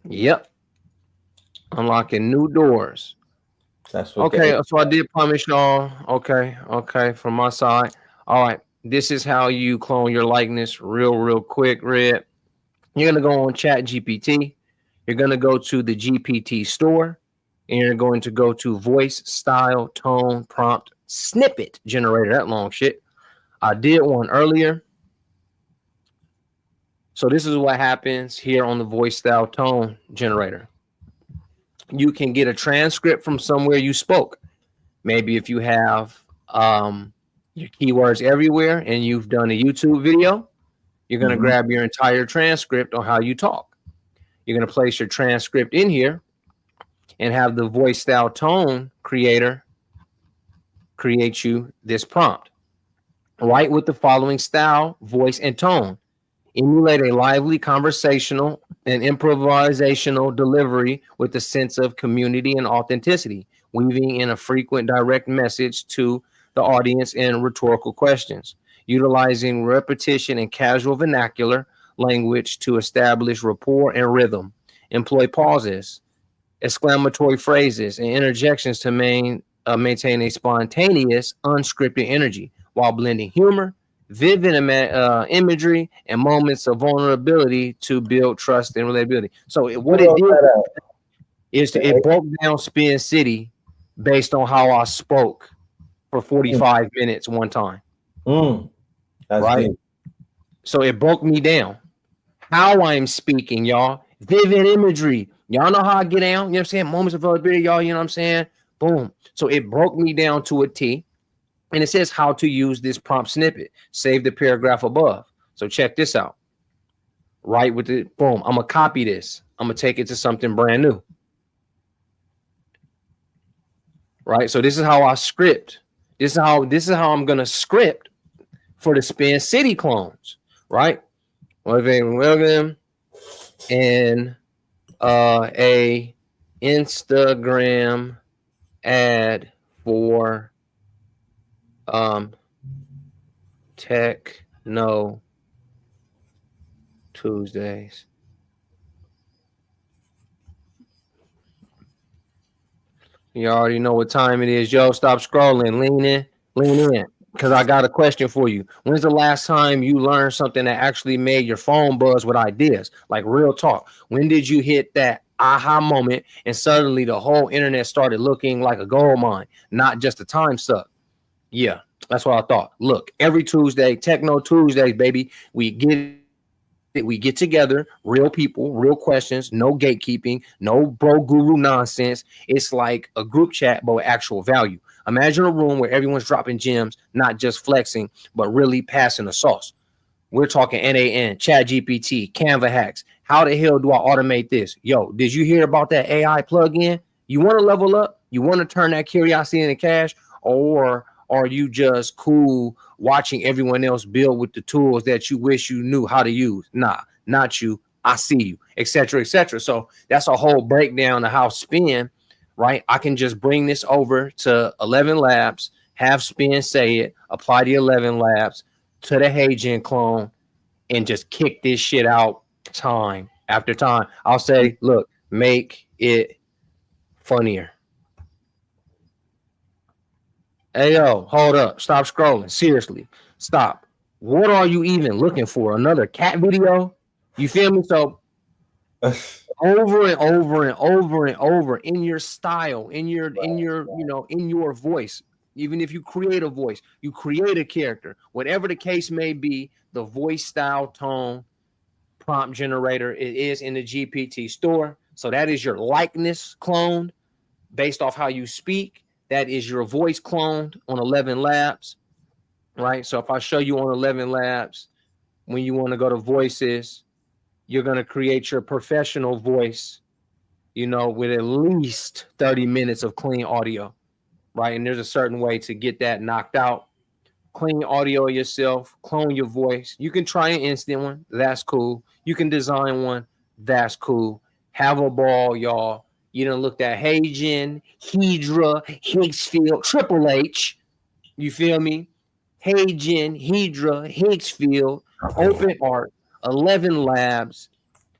Yep. Unlocking new doors. That's what okay. So I did promise y'all. Okay. From my side. All right. This is how you clone your likeness real quick, Red. You're going to go on Chat GPT. You're going to go to the GPT store. And you're going to go to voice, style, tone, prompt, snippet generator. That long shit. I did one earlier. So this is what happens here on the voice, style, tone generator. You can get a transcript from somewhere you spoke. Maybe if you have your keywords everywhere and you've done a YouTube video, you're going to grab your entire transcript on how you talk. You're going to place your transcript in here and have the voice, style, tone creator create you this prompt. Write with the following style, voice, and tone. Emulate a lively, conversational, and improvisational delivery with a sense of community and authenticity, weaving in a frequent direct message to the audience and rhetorical questions, utilizing repetition and casual vernacular language to establish rapport and rhythm. Employ pauses, exclamatory phrases, and interjections to maintain a spontaneous, unscripted energy while blending humor, vivid imagery, and moments of vulnerability to build trust and relatability. So what it did is it broke down Spin City based on how I spoke for 45 minutes one time. That's right? deep. So it broke me down. How I'm speaking, y'all. Vivid imagery. Y'all know how I get down. You know what I'm saying? Moments of vulnerability, y'all. You know what I'm saying? Boom. So it broke me down to a T. And it says how to use this prompt snippet. Save the paragraph above. So check this out. Right with it, boom. I'm gonna copy this. I'm gonna take it to something brand new. Right. So this is how I script. This is how I'm gonna script for the Spin City clones. Right. Welcome and a Instagram ad for Techno Tuesdays. You already know what time it is, yo. Stop scrolling, lean in, because I got a question for you. When's the last time you learned something that actually made your phone buzz with ideas? Like real talk. When did you hit that aha moment and suddenly the whole internet started looking like a gold mine, not just a time suck? Yeah, that's what I thought. Look, every Tuesday, Techno Tuesdays, baby, we get together, real people, real questions, no gatekeeping, no bro guru nonsense. It's like a group chat, but with actual value. Imagine a room where everyone's dropping gems, not just flexing, but really passing the sauce. We're talking NAN, Chat GPT, Canva hacks. How the hell do I automate this? Yo, did you hear about that AI plugin? You want to level up? You want to turn that curiosity into cash? Or are you just cool watching everyone else build with the tools that you wish you knew how to use? Nah, not you. I see you, etc., etc. So that's a whole breakdown of how Spin, right? I can just bring this over to 11 Labs, have Spin say it, apply the 11 Labs to the HeyGen clone, and just kick this shit out time after time. I'll say, look, make it funnier. Hey, yo, hold up. Stop scrolling. Seriously, stop. What are you even looking for? Another cat video? You feel me? So over and over and over and over in your style, in your voice. Even if you create a voice, you create a character, whatever the case may be, the voice, style, tone, prompt generator, it is in the GPT store. So that is your likeness cloned based off how you speak. That is your voice cloned on 11 Labs, right? So if I show you on 11 Labs, when you want to go to voices, you're going to create your professional voice, with at least 30 minutes of clean audio, right? And there's a certain way to get that knocked out. Clean audio yourself, clone your voice. You can try an instant one. That's cool. You can design one. That's cool. Have a ball, y'all. You done looked at HeyGen, Hedra, Higgsfield, Triple H. You feel me? HeyGen, Hedra, Higgsfield, OpenArt, 11 Labs,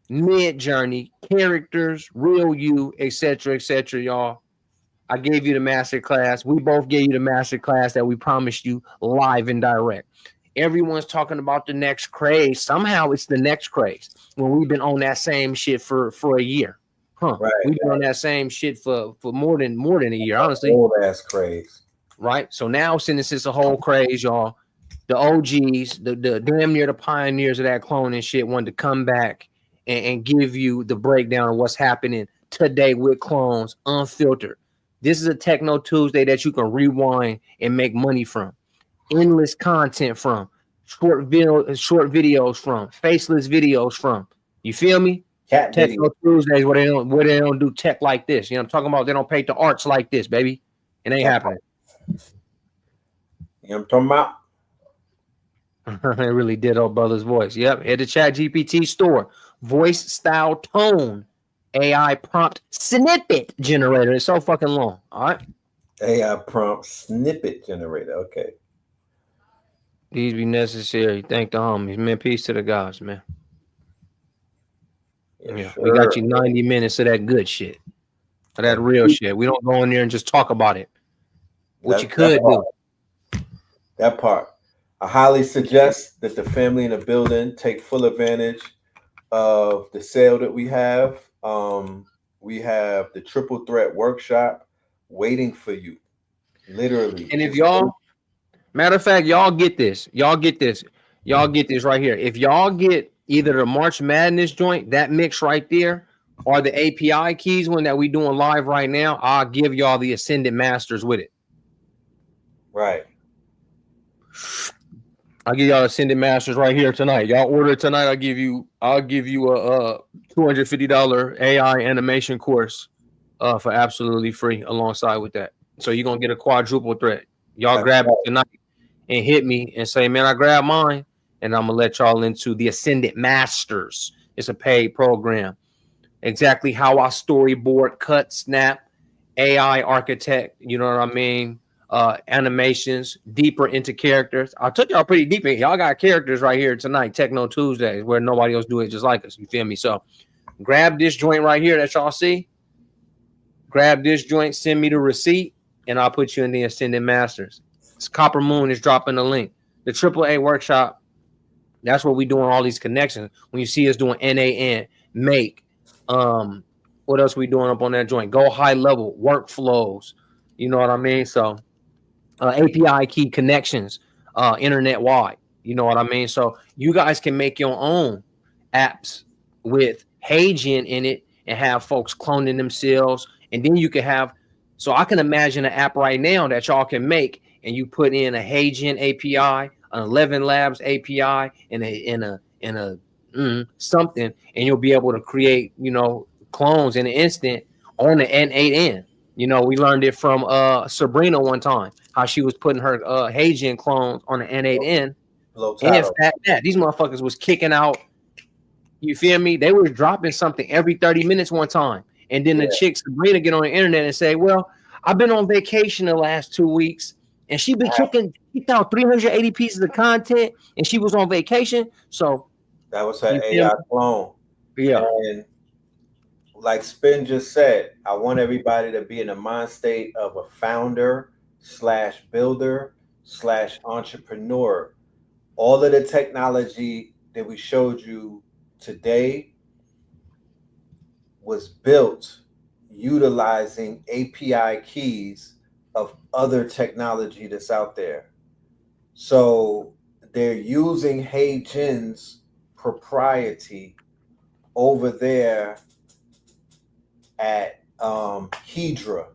Mid Journey, characters, real you, etc., y'all. I gave you the master class. We both gave you the master class that we promised you live and direct. Everyone's talking about the next craze. Somehow it's the next craze when we've been on that same shit for a year. Right. We've been on that same shit for more than a year, honestly. Old ass craze. Right. So now, since it's a whole craze, y'all, the OGs, the damn near the pioneers of that cloning shit, wanted to come back and give you the breakdown of what's happening today with clones, unfiltered. This is a Techno Tuesday that you can rewind and make money from, endless content from, short videos from, faceless videos from. You feel me? Techno Tuesdays where they don't do tech like this. I'm talking about. They don't paint the arts like this, baby. It ain't happening. I'm talking about. It really did old brother's voice. Yep. Head to Chat GPT store. Voice, style, tone, AI prompt snippet generator. It's so fucking long. All right. AI prompt snippet generator. Okay. These be necessary. Thank the homies, man. Peace to the gods, man. Yeah, sure. We got you 90 minutes of that good shit, of that real shit. We don't go in there and just talk about it. What you could do. That part. I highly suggest that the family in the building take full advantage of the sale that we have. We have the triple threat workshop waiting for you, literally. And if y'all, matter of fact, y'all get this right here. If y'all get either the March Madness joint, that mix right there, or the API keys one that we doing live right now, I'll give y'all the Ascendant Masters with it. Right. I'll give y'all Ascended Masters right here tonight. Y'all order tonight. I'll give you a $250 AI animation course for absolutely free alongside with that. So you're gonna get a quadruple threat. Y'all grab it tonight and hit me and say, man, I grabbed mine, and I'm gonna let y'all into the Ascended Masters. It's a paid program. Exactly how I storyboard, cut, snap, AI architect, you know what I mean? Animations, deeper into characters. I took y'all pretty deep in. Y'all got characters right here tonight, Techno Tuesdays, where nobody else do it just like us. You feel me? So grab this joint right here that y'all see. Grab this joint, send me the receipt, and I'll put you in the Ascended Masters. It's Copper Moon is dropping the link. The AAA workshop, that's where we doing all these connections. When you see us doing NAN, make, what else we doing up on that joint? Go high level, workflows. You know what I mean? So API key connections, internet wide. You know what I mean? So you guys can make your own apps with HeyGen in it and have folks cloning themselves. And then you can have, so I can imagine an app right now that y'all can make, and you put in a HeyGen API, an 11 Labs API, and a something, and you'll be able to create, you know, clones in an instant on the N8N. You know, we learned it from Sabrina one time, how she was putting her HeyGen clones on the N8N. And in fact, these motherfuckers was kicking out. You feel me? They were dropping something every 30 minutes one time. And then the chick Sabrina get on the internet and say, well, I've been on vacation the last 2 weeks, and she been kicked out 380 pieces of content, and she was on vacation. So that was her AI clone. Yeah. And like Spin just said, I want everybody to be in the mind state of a founder / builder / entrepreneur. All of the technology that we showed you today was built utilizing API keys of other technology that's out there. So they're using HeyGen's propriety over there at Hedra.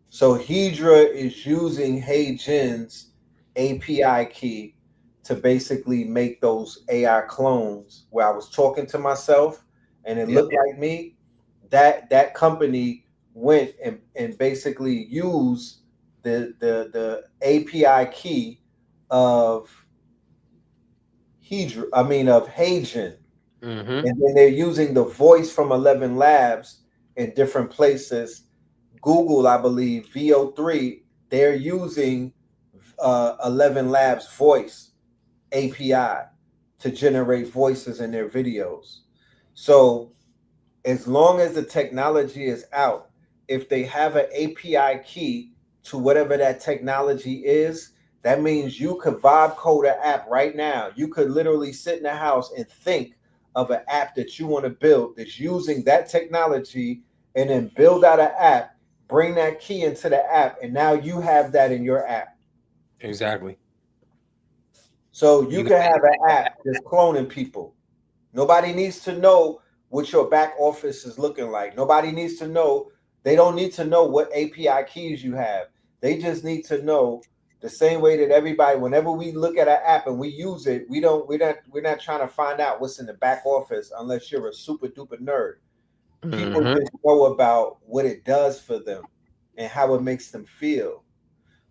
So Hedra is using HeyGen's API key to basically make those AI clones where I was talking to myself and it looked like me. That company went and basically used the API key of Hedra, of HeyGen. And then they're using the voice from 11 Labs in different places. Google, I believe, VO3, they're using 11 Labs voice API to generate voices in their videos. So as long as the technology is out, if they have an API key to whatever that technology is, that means you could vibe code an app right now. You could literally sit in the house and think of an app that you want to build that's using that technology, and then build out an app, bring that key into the app, and now you have that in your app. Exactly. So you can have an app that's cloning people. Nobody needs to know what your back office is looking like. Nobody needs to know. They don't need to know what API keys you have. They just need to know the same way that everybody, whenever we look at an app and we use it, we're not trying to find out what's in the back office unless you're a super duper nerd. People just know about what it does for them and how it makes them feel.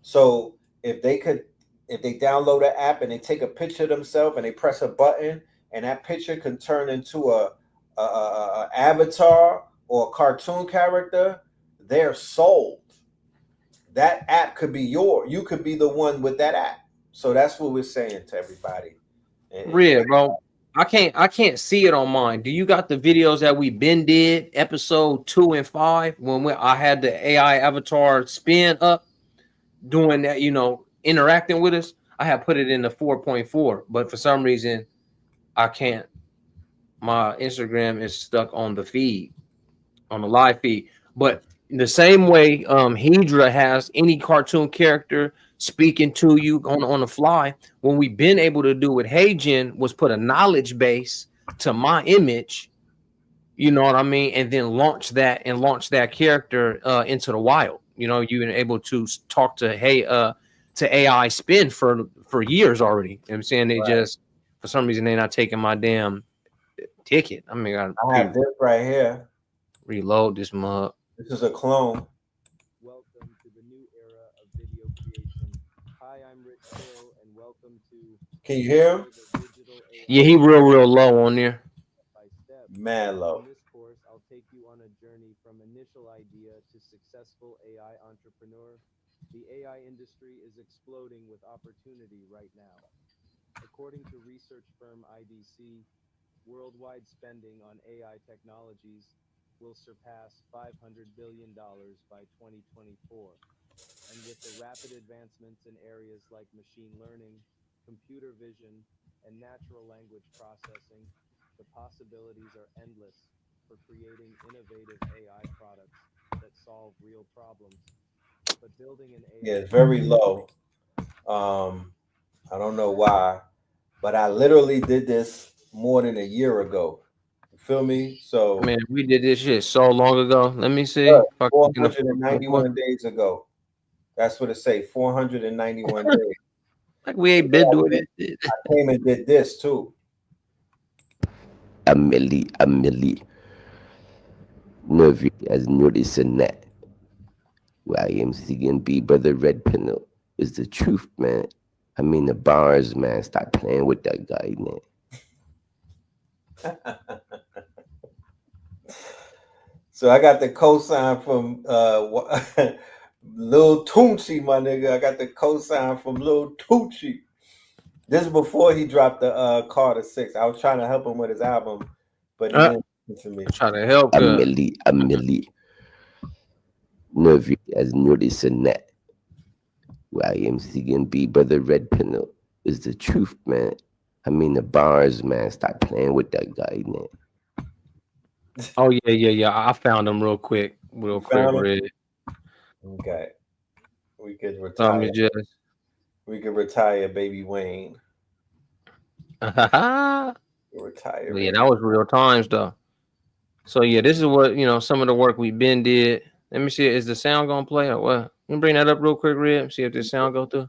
So if they download an app and they take a picture of themselves and they press a button, and that picture can turn into a avatar or a cartoon character, they're sold. That app could be yours. You could be the one with that app. So that's what we're saying to everybody. Real, bro. I can't see it on mine. Do you got the videos that we been did, episode 2 and 5, when I had the AI avatar spin up, doing that, you know, interacting with us? I have put it in the 4.4, but for some reason I can't. My Instagram is stuck on the feed, on the live feed. But in the same way, Hedra has any cartoon character speaking to you on the fly. When we've been able to do with HeyGen was put a knowledge base to my image, you know what I mean, and then launch that character into the wild. You know, you've been able to talk to to AI spin for years already. You know what I'm saying? They just, for some reason, they're not taking my damn ticket. I mean, I have this right here. Reload this mug. This is a clone. Welcome to the new era of video creation. Hi, I'm Rich Hill, and welcome to. Can you hear him? Yeah, he real low on there. Man low. In this course, I'll take you on a journey from initial idea to successful AI entrepreneur. The AI industry is exploding with opportunity right now. According to research firm IDC, worldwide spending on AI technologies will surpass $500 billion by 2024. And with the rapid advancements in areas like machine learning, computer vision, and natural language processing, the possibilities are endless for creating innovative AI products that solve real problems. But building an AI... Yeah, it's very low. I don't know why, but I literally did this more than a year ago. You feel me? So man, we did this shit so long ago. Let me see. 491 days ago. That's what it say. 491 days. Like we ain't been doing it. I came and did this too. Amelie. Nervy has noticed in that. YMCMB, Brother Red Pinnell, is the truth, man. I mean, the bars, man. Stop playing with that guy, man. So I got the cosign from Lil Tunechi, my nigga. I got the cosign from Lil Tunechi. This is before he dropped the Carter 6. I was trying to help him with his album, but he didn't listen to me. Trying to help Amelie. Nervy has noticed in that. YMCMB, Brother Red Pinnell, is the truth, man. I mean, the bars, man. Stop playing with that guy, man. Oh yeah. I found him real quick, Red. Okay, we could retire. Just... We could retire, Baby Wayne. Retire. Yeah, that was real times though. So yeah, this is what some of the work we been did. Let me see. Is the sound gonna play or what? Let me bring that up real quick, Red. See if this sound go through.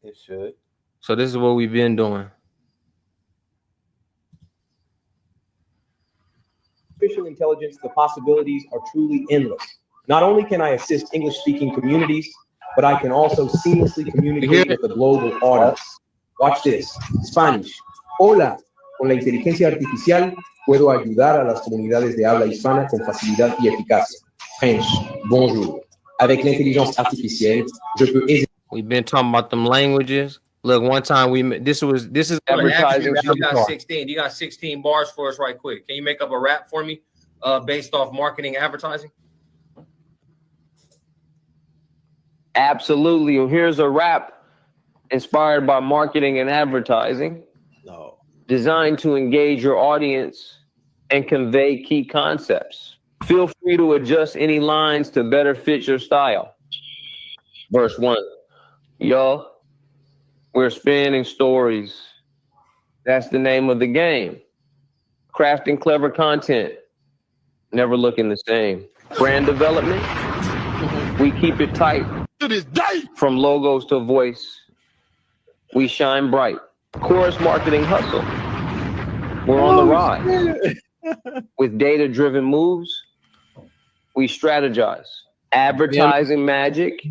It should. So this is what we've been doing. Artificial intelligence, the possibilities are truly endless. Not only can I assist English-speaking communities, but I can also seamlessly communicate with a global audience. Watch this. Spanish. Hola. Con la inteligencia artificial puedo ayudar a las comunidades de habla hispana con facilidad y eficacia. French. Bonjour. Avec l'intelligence artificielle, je peux aisément... We've been talking about them languages. Look, one time this is advertising. You got 16. You got 16 bars for us right quick. Can you make up a rap for me based off marketing advertising? Absolutely. Here's a rap inspired by marketing and advertising. No. Designed to engage your audience and convey key concepts. Feel free to adjust any lines to better fit your style. Verse 1. Yo, we're spinning stories. That's the name of the game. Crafting clever content. Never looking the same. Brand development. We keep it tight. To this day. From logos to voice. We shine bright. Chorus marketing hustle. We're on the ride. With data-driven moves, we strategize. Advertising magic.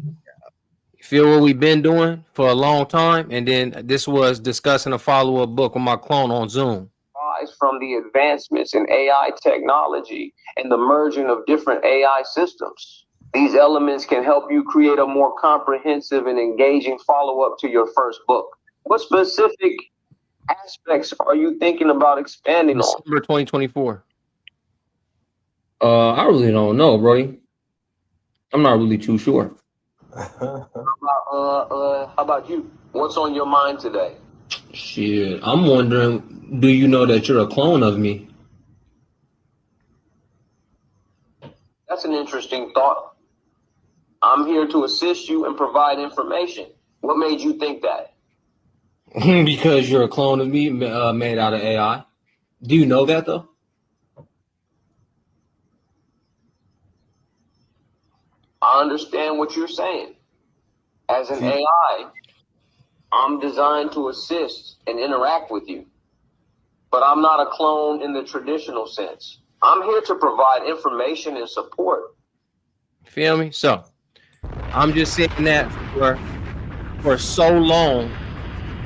Feel what we've been doing for a long time, and then this was discussing a follow-up book with my clone on Zoom. From the advancements in AI technology and the merging of different AI systems. These elements can help you create a more comprehensive and engaging follow-up to your first book. What specific aspects are you thinking about expanding on? December 2024. I really don't know, Brody. I'm not really too sure. How about you? What's on your mind today? Shit, I'm wondering, do you know that you're a clone of me? That's an interesting thought. I'm here to assist you and provide information. What made you think that? Because you're a clone of me made out of AI. Do you know that though? I understand what you're saying. As an AI, I'm designed to assist and interact with you, but I'm not a clone in the traditional sense. I'm here to provide information and support. Feel me? So I'm just saying that for so long.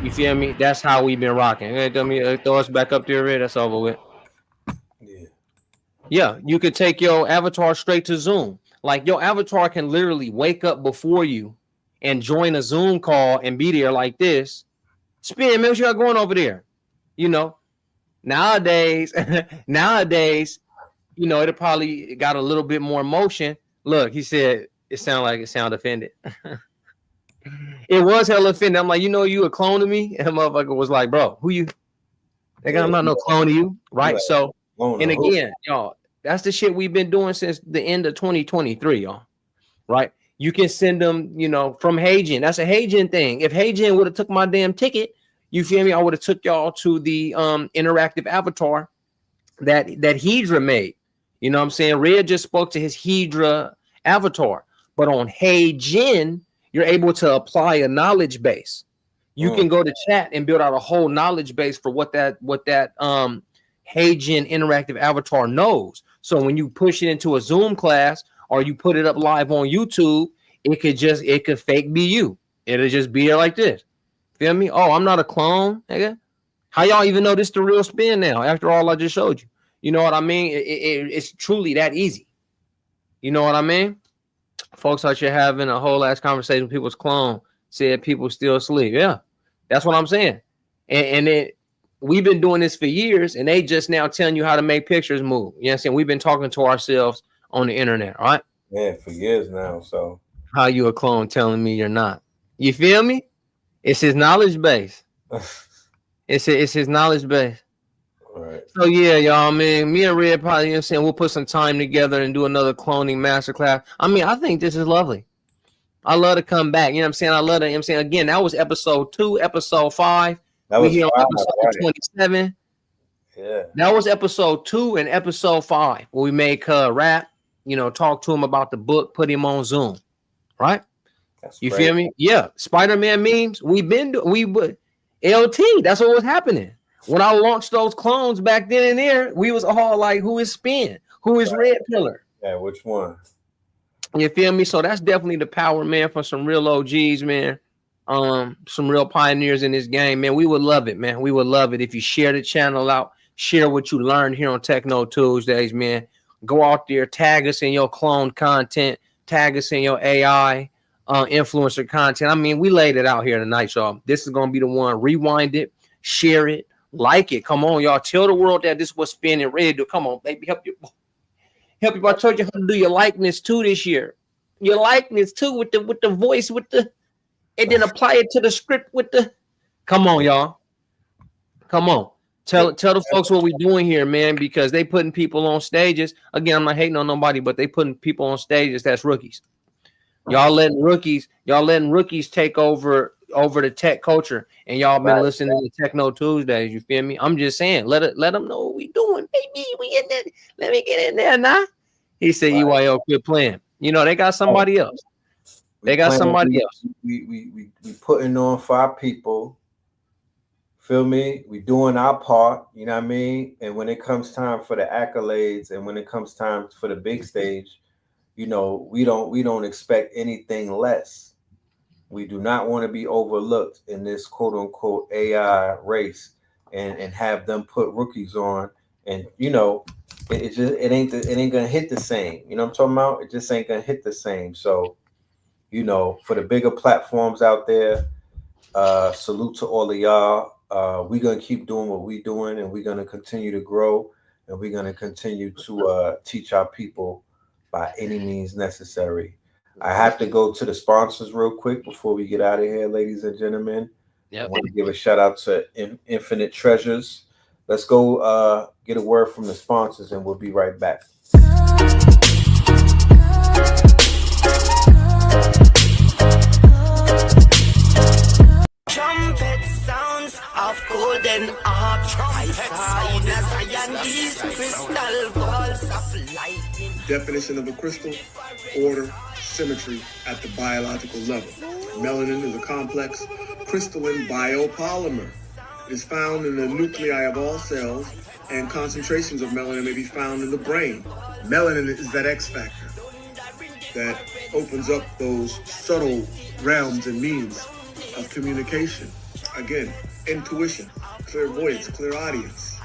You feel me? That's how we've been rocking. Hey, throw us back up there, Red. That's over with. Yeah, you could take your avatar straight to Zoom. Like your avatar can literally wake up before you and join a Zoom call and be there like this. Spin, man, what you got going over there? You know, nowadays, you know, it probably got a little bit more motion. Look, he said it sound offended. It was hella offended. I'm like, you know, you a clone of me? And the motherfucker was like, bro, who you? Nigga, I'm not no clone of you, right? So, and again, y'all, that's the shit we've been doing since the end of 2023, y'all. Right? You can send them, you know, from HeyGen. That's a HeyGen thing. If HeyGen would have took my damn ticket, you feel me? I would have took y'all to the interactive avatar that Hedra made. You know what I'm saying? Red just spoke to his Hedra avatar, but on HeyGen, you're able to apply a knowledge base. You can go to chat and build out a whole knowledge base for what that HeyGen interactive avatar knows. So when you push it into a Zoom class or you put it up live on YouTube, it could fake be you. It'll just be there like this. Feel me? Oh, I'm not a clone, nigga. How y'all even know this the real spin now after all I just showed you? You know what I mean? It's truly that easy. You know what I mean? Folks out here having a whole ass conversation with people's clone, said people still asleep. Yeah, that's what I'm saying. And we've been doing this for years, and they just now telling you how to make pictures move. You know what I'm saying? We've been talking to ourselves on the internet, all right? Yeah, for years now. So how you a clone telling me you're not? You feel me? It's his knowledge base. It's his knowledge base. All right. So yeah, y'all, man, me and Red probably, you know what I'm saying, we'll put some time together and do another cloning masterclass. I mean, I think this is lovely. I love to come back. You know what I'm saying? I love to, you know what I'm saying? Again, that was episode 2, episode 5. That was here on episode 27. Yeah. That was episode 2 and episode 5 where we made rap, you know, talk to him about the book, put him on Zoom. Right? You feel me? Yeah. Spider-Man memes. LT. That's what was happening. When I launched those clones back then and there, we was all like, who is Spin? Who is Red Pillar? Yeah, which one? You feel me? So that's definitely the power, man, for some real OGs, man. Some real pioneers in this game, man. We would love it, man. We would love it if you share the channel out, share what you learned here on Techno Tuesdays, man. Go out there, tag us in your clone content, tag us in your AI influencer content. I mean, we laid it out here tonight, y'all. This is gonna be the one. Rewind it, share it, like it. Come on, y'all. Tell the world that this is what Spin and Red do. Come on, baby. Help you. I told you how to do your likeness too this year. Your likeness too with the voice, and then apply it to the script with the. Come on, y'all. Come on. Tell the folks what we're doing here, man, because they putting people on stages. Again, I'm not hating on nobody, but they putting people on stages that's rookies. Y'all letting rookies take over the tech culture, and y'all been listening to Techno Tuesdays. You feel me? I'm just saying, let them know what we doing, baby. We in there. Let me get in there now. He said, EYO, quit playing. You know, they got somebody else. They got somebody else. We putting on for our people. Feel me? We doing our part, you know what I mean? And when it comes time for the accolades and when it comes time for the big stage, you know, we don't expect anything less. We do not want to be overlooked in this quote unquote AI race and have them put rookies on. And you know, it ain't gonna hit the same. You know what I'm talking about? It just ain't gonna hit the same. So, you know, for the bigger platforms out there, salute to all of y'all. We're gonna keep doing what we're doing, and we're gonna continue to grow, and we're gonna continue to teach our people by any means necessary. I have to go to the sponsors real quick before we get out of here, ladies and gentlemen. Yep. I want to give a shout out to Infinite Treasures. Let's go get a word from the sponsors, and we'll be right back. Trumpet sounds of golden orbs. I saw in a scientist crystal balls of lightning. Definition of a crystal: order, symmetry at the biological level. Melanin is a complex crystalline biopolymer. It is found in the nuclei of all cells, and concentrations of melanin may be found in the brain. Melanin is that X factor that opens up those subtle realms and means of communication. Again, intuition, clairvoyance, clairaudience.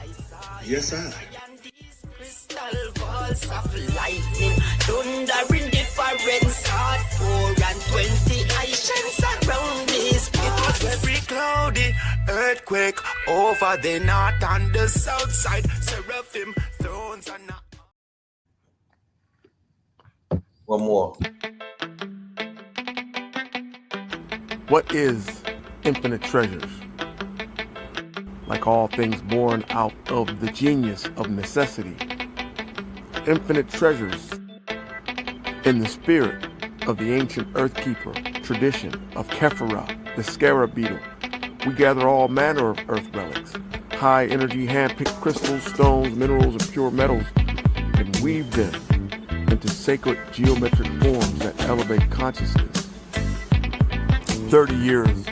Yes, I. Crystal balls of lightning, thunder in different sort, 4 and 20 Haitians around this spot. Very cloudy, earthquake over the north and the south side, seraphim thrones and One more. What is infinite treasures? Like all things born out of the genius of necessity, infinite treasures in the spirit of the ancient earthkeeper tradition of Kephara, the scarab beetle. We gather all manner of earth relics, high energy hand-picked crystals, stones, minerals, and pure metals, and weave them into sacred geometric forms that elevate consciousness. 30 years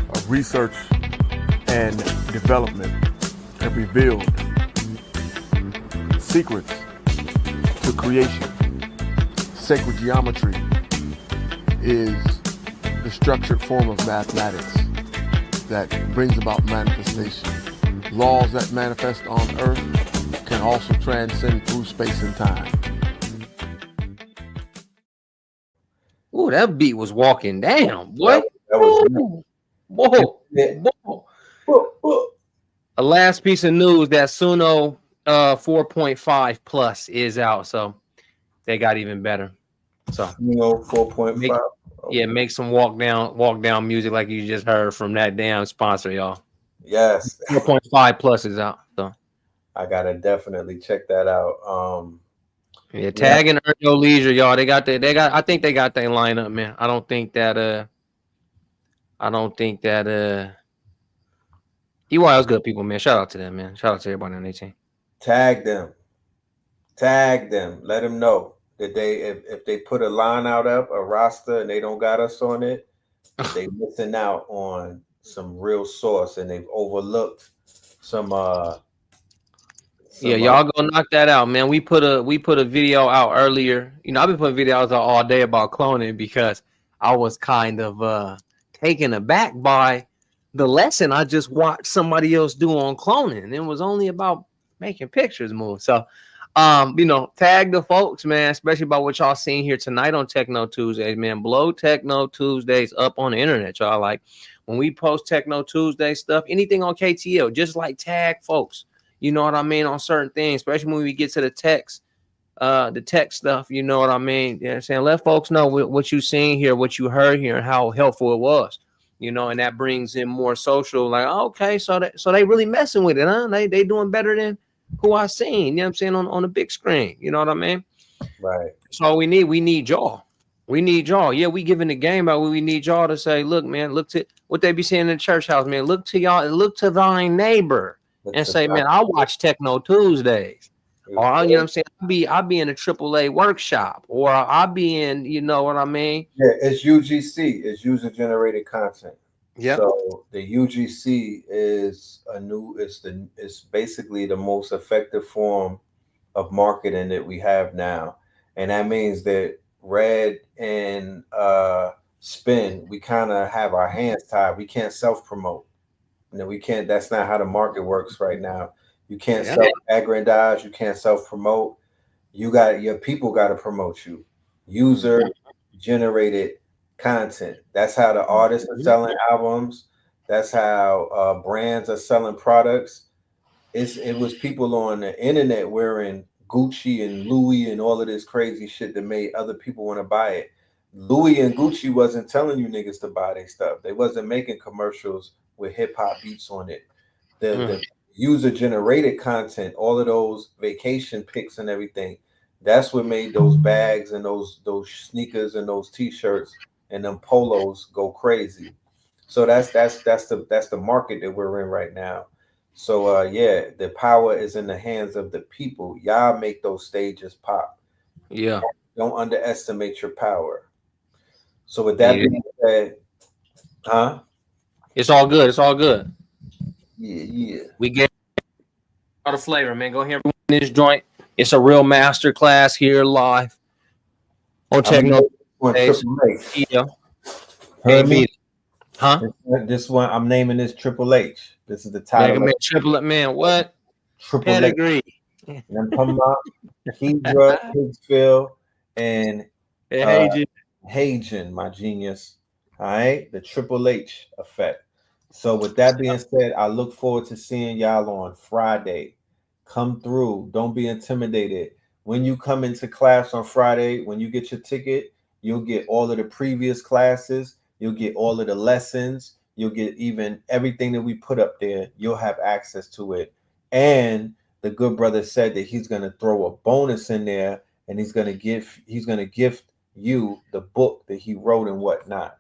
of research and development have revealed secrets to creation. Sacred geometry is the structured form of mathematics that brings about manifestation. Laws that manifest on Earth can also transcend through space and time. Ooh, that beat was walking down, boy. That was Whoa. A last piece of news that Suno 4.5 Plus is out, so they got even better. So Suno 4.5. Yeah, make some walk down music like you just heard from that damn sponsor, y'all. Yes. 4.5 Plus is out. So I gotta definitely check that out. Yeah, Tag and Ergo Leisure, y'all. I think they got their lineup, man. I don't think that EY was good people, man. Shout out to them, man. Shout out to everybody on their team. Tag them. Let them know that if they put a line out up, a roster, and they don't got us on it, they missing out on some real sauce, and they've overlooked some yeah, y'all go knock that out, man. We put a video out earlier. You know, I've been putting videos out all day about cloning because I was kind of taken aback by the lesson I just watched somebody else do on cloning. It was only about making pictures move. So you know, tag the folks, man, especially about what y'all seen here tonight on Techno Tuesdays, man. Blow Techno Tuesdays up on the internet, y'all. Like when we post Techno Tuesday stuff, anything on KTL, just like tag folks. You know what I mean, on certain things, especially when we get to the tech stuff, you know what I mean? You know what I'm saying? Let folks know what you seen here, what you heard here, and how helpful it was. You know, and that brings in more social, like, okay, so they really messing with it, huh? They doing better than who I seen, you know what I'm saying, on the big screen. You know what I mean? Right. So we need y'all. We need y'all. Yeah, we giving the game out. We need y'all to say, look, man, look to what they be saying in the church house, man. Look to y'all, look to thine neighbor. And say, man, I watch Techno Tuesdays, or you know what I'm saying. I be in a AAA workshop, or I be in, you know what I mean. Yeah, it's UGC. It's user generated content. Yeah. So the UGC is it's basically the most effective form of marketing that we have now, and that means that Red and Spin, we kind of have our hands tied. We can't self promote. You know, we can't. That's not how the market works right now. You can't self-aggrandize. You can't self-promote. Your people got to promote you. User-generated content. That's how the artists are selling albums. That's how brands are selling products. It was people on the internet wearing Gucci and Louis and all of this crazy shit that made other people want to buy it. Louis and Gucci wasn't telling you niggas to buy their stuff. They wasn't making commercials with hip hop beats on it. The user generated content, all of those vacation pics and everything, that's what made those bags and those sneakers and those t-shirts and them polos go crazy. So that's the market that we're in right now. So yeah, the power is in the hands of the people. Y'all make those stages pop. Yeah. Don't underestimate your power. So with that being said, huh? It's all good. It's all good. Yeah. We get all the flavor, man. Go here in this joint. It's a real master class here live on Techno Tuesdays. Yeah. Heard me? Huh? This one, I'm naming this Triple H. This is the title. Man, Triple man, what? Triple Pedigree. And I'm talking about Hedra, Higsfield, and HeyGen, my genius. All right, the Triple H effect. So with that being said, I look forward to seeing y'all on Friday. Come through. Don't be intimidated. When you come into class on Friday, when you get your ticket, you'll get all of the previous classes. You'll get all of the lessons. You'll get even everything that we put up there. You'll have access to it. And the good brother said that he's going to throw a bonus in there, and he's going to gift you the book that he wrote and whatnot.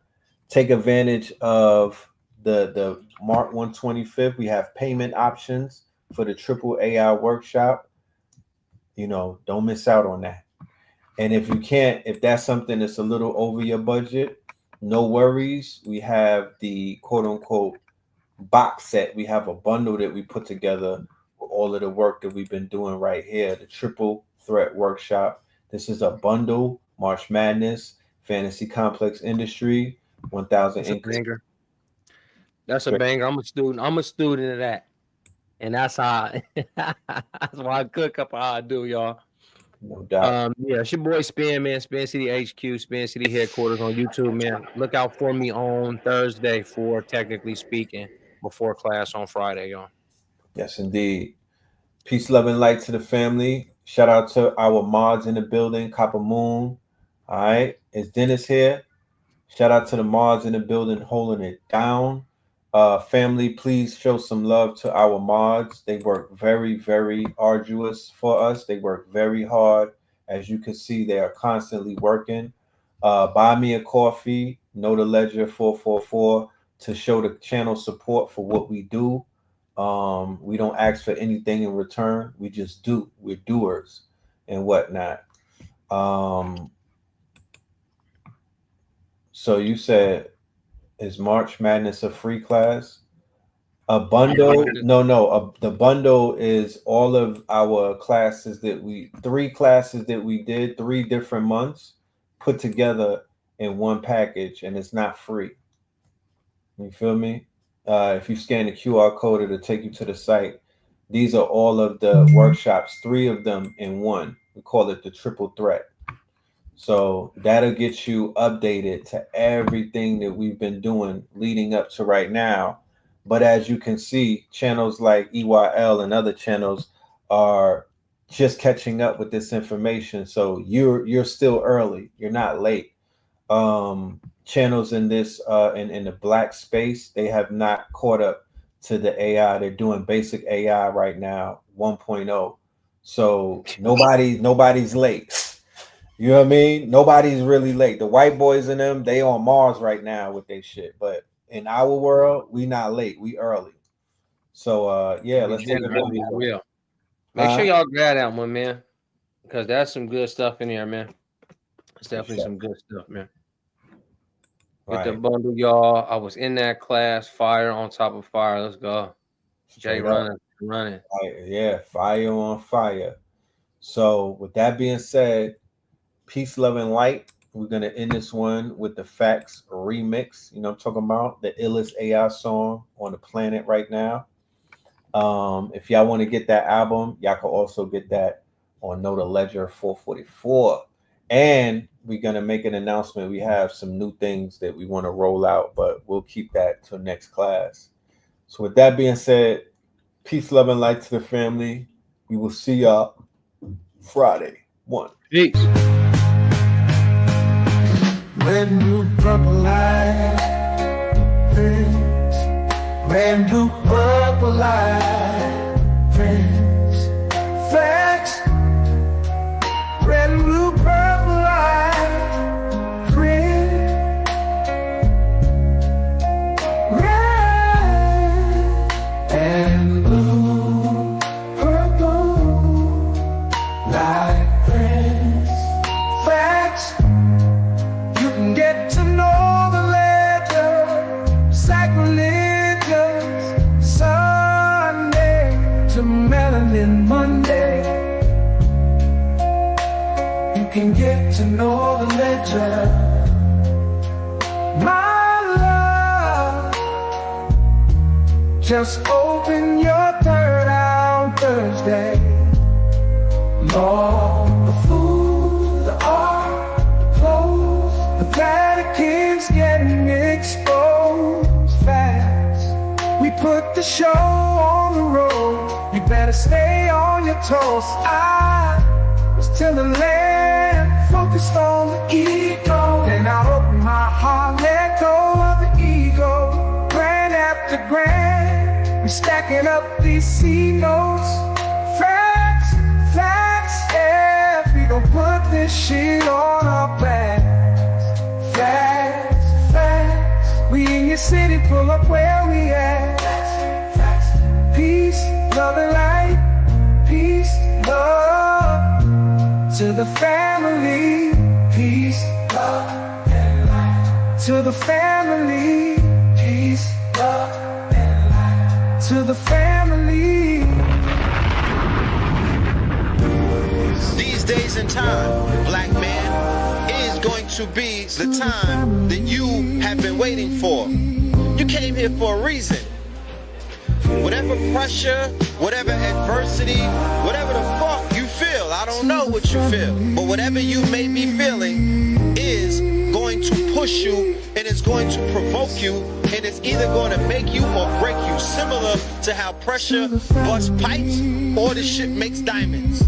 Take advantage of the March 125th. We have payment options for the Triple AI workshop. You know, don't miss out on that. And if you can't, if that's something that's a little over your budget, no worries. We have the quote unquote box set. We have a bundle that we put together for all of the work that we've been doing right here, the Triple Threat Workshop. This is a bundle, March Madness, Fantasy Complex Industry, 1,000 banger. That's a banger. I'm a student of that. And that's how that's why I cook up how I do, y'all. No doubt. Yeah, it's your boy Spin, man. Spin City HQ, Spin City headquarters on YouTube, man. Look out for me on Thursday for Technically Speaking before class on Friday, y'all. Yes, indeed. Peace, love, and light to the family. Shout out to our mods in the building, Copper Moon. All right. Is Dennis here? Shout out to the mods in the building holding it down. Family, please show some love to our mods. They work very, very arduous for us. They work very hard. As you can see, they are constantly working. Buy me a coffee, Know the Ledger 444 to show the channel support for what we do. We don't ask for anything in return. We just do. We're doers and whatnot. So you said, is March Madness a free class? A bundle? No. The bundle is all of our classes three classes that we did, 3 different months put together in one package, and it's not free. You feel me? If you scan the QR code, it'll take you to the site. These are all of the workshops, 3 of them in one. We call it the Triple Threat. So that'll get you updated to everything that we've been doing leading up to right now. But as you can see, channels like EYL and other channels are just catching up with this information. So you're still early. You're not late. Channels in this in the black space, they have not caught up to the AI. They're doing basic AI right now, 1.0. So nobody's late. You know what I mean? Nobody's really late. The white boys in them, they on Mars right now with their shit. But in our world, we not late. We early. So yeah, let's take it early. Real. Make sure y'all grab that one, man. Because that's some good stuff in here, man. It's definitely some good stuff, man. Get the bundle, y'all. I was in that class, fire on top of fire. Let's go. Jay running. Yeah, fire on fire. So with that being said, peace, love, and light. We're going to end this one with the Facts remix. You know I'm talking about? The illest AI song on the planet right now. If y'all want to get that album, y'all can also get that on Know the Ledger 444. And we're going to make an announcement. We have some new things that we want to roll out, but we'll keep that till next class. So with that being said, peace, love, and light to the family. We will see y'all Friday. 1. Peace. Red, blue, purple light, friends. Red, blue, purple light, friends. Facts. Red, blue, purple light, friends. can get to know the legend. My love, just open your third eye on Thursday. Lord, the food, the art, the clothes, the Vatican's getting exposed fast. We put the show on the road. You better stay on your toes. I was till the land, focused on the ego. Then I opened my heart, let go of the ego. Grand after grand, we stacking up these C notes. Facts, facts, yeah, we gon' put this shit on our backs. Facts, facts, we in your city, pull up where we at. Facts, peace, love and light, peace, love. To the family, peace, love, and light. To the family, peace, love, and light. To the family. These days and time, black man, is going to be the time that you have been waiting for. You came here for a reason. Whatever pressure, whatever adversity, whatever the fuck you feel, I don't know what you feel, but whatever you may be feeling is going to push you, and it's going to provoke you, and it's either going to make you or break you, similar to how pressure busts pipes or the shit makes diamonds.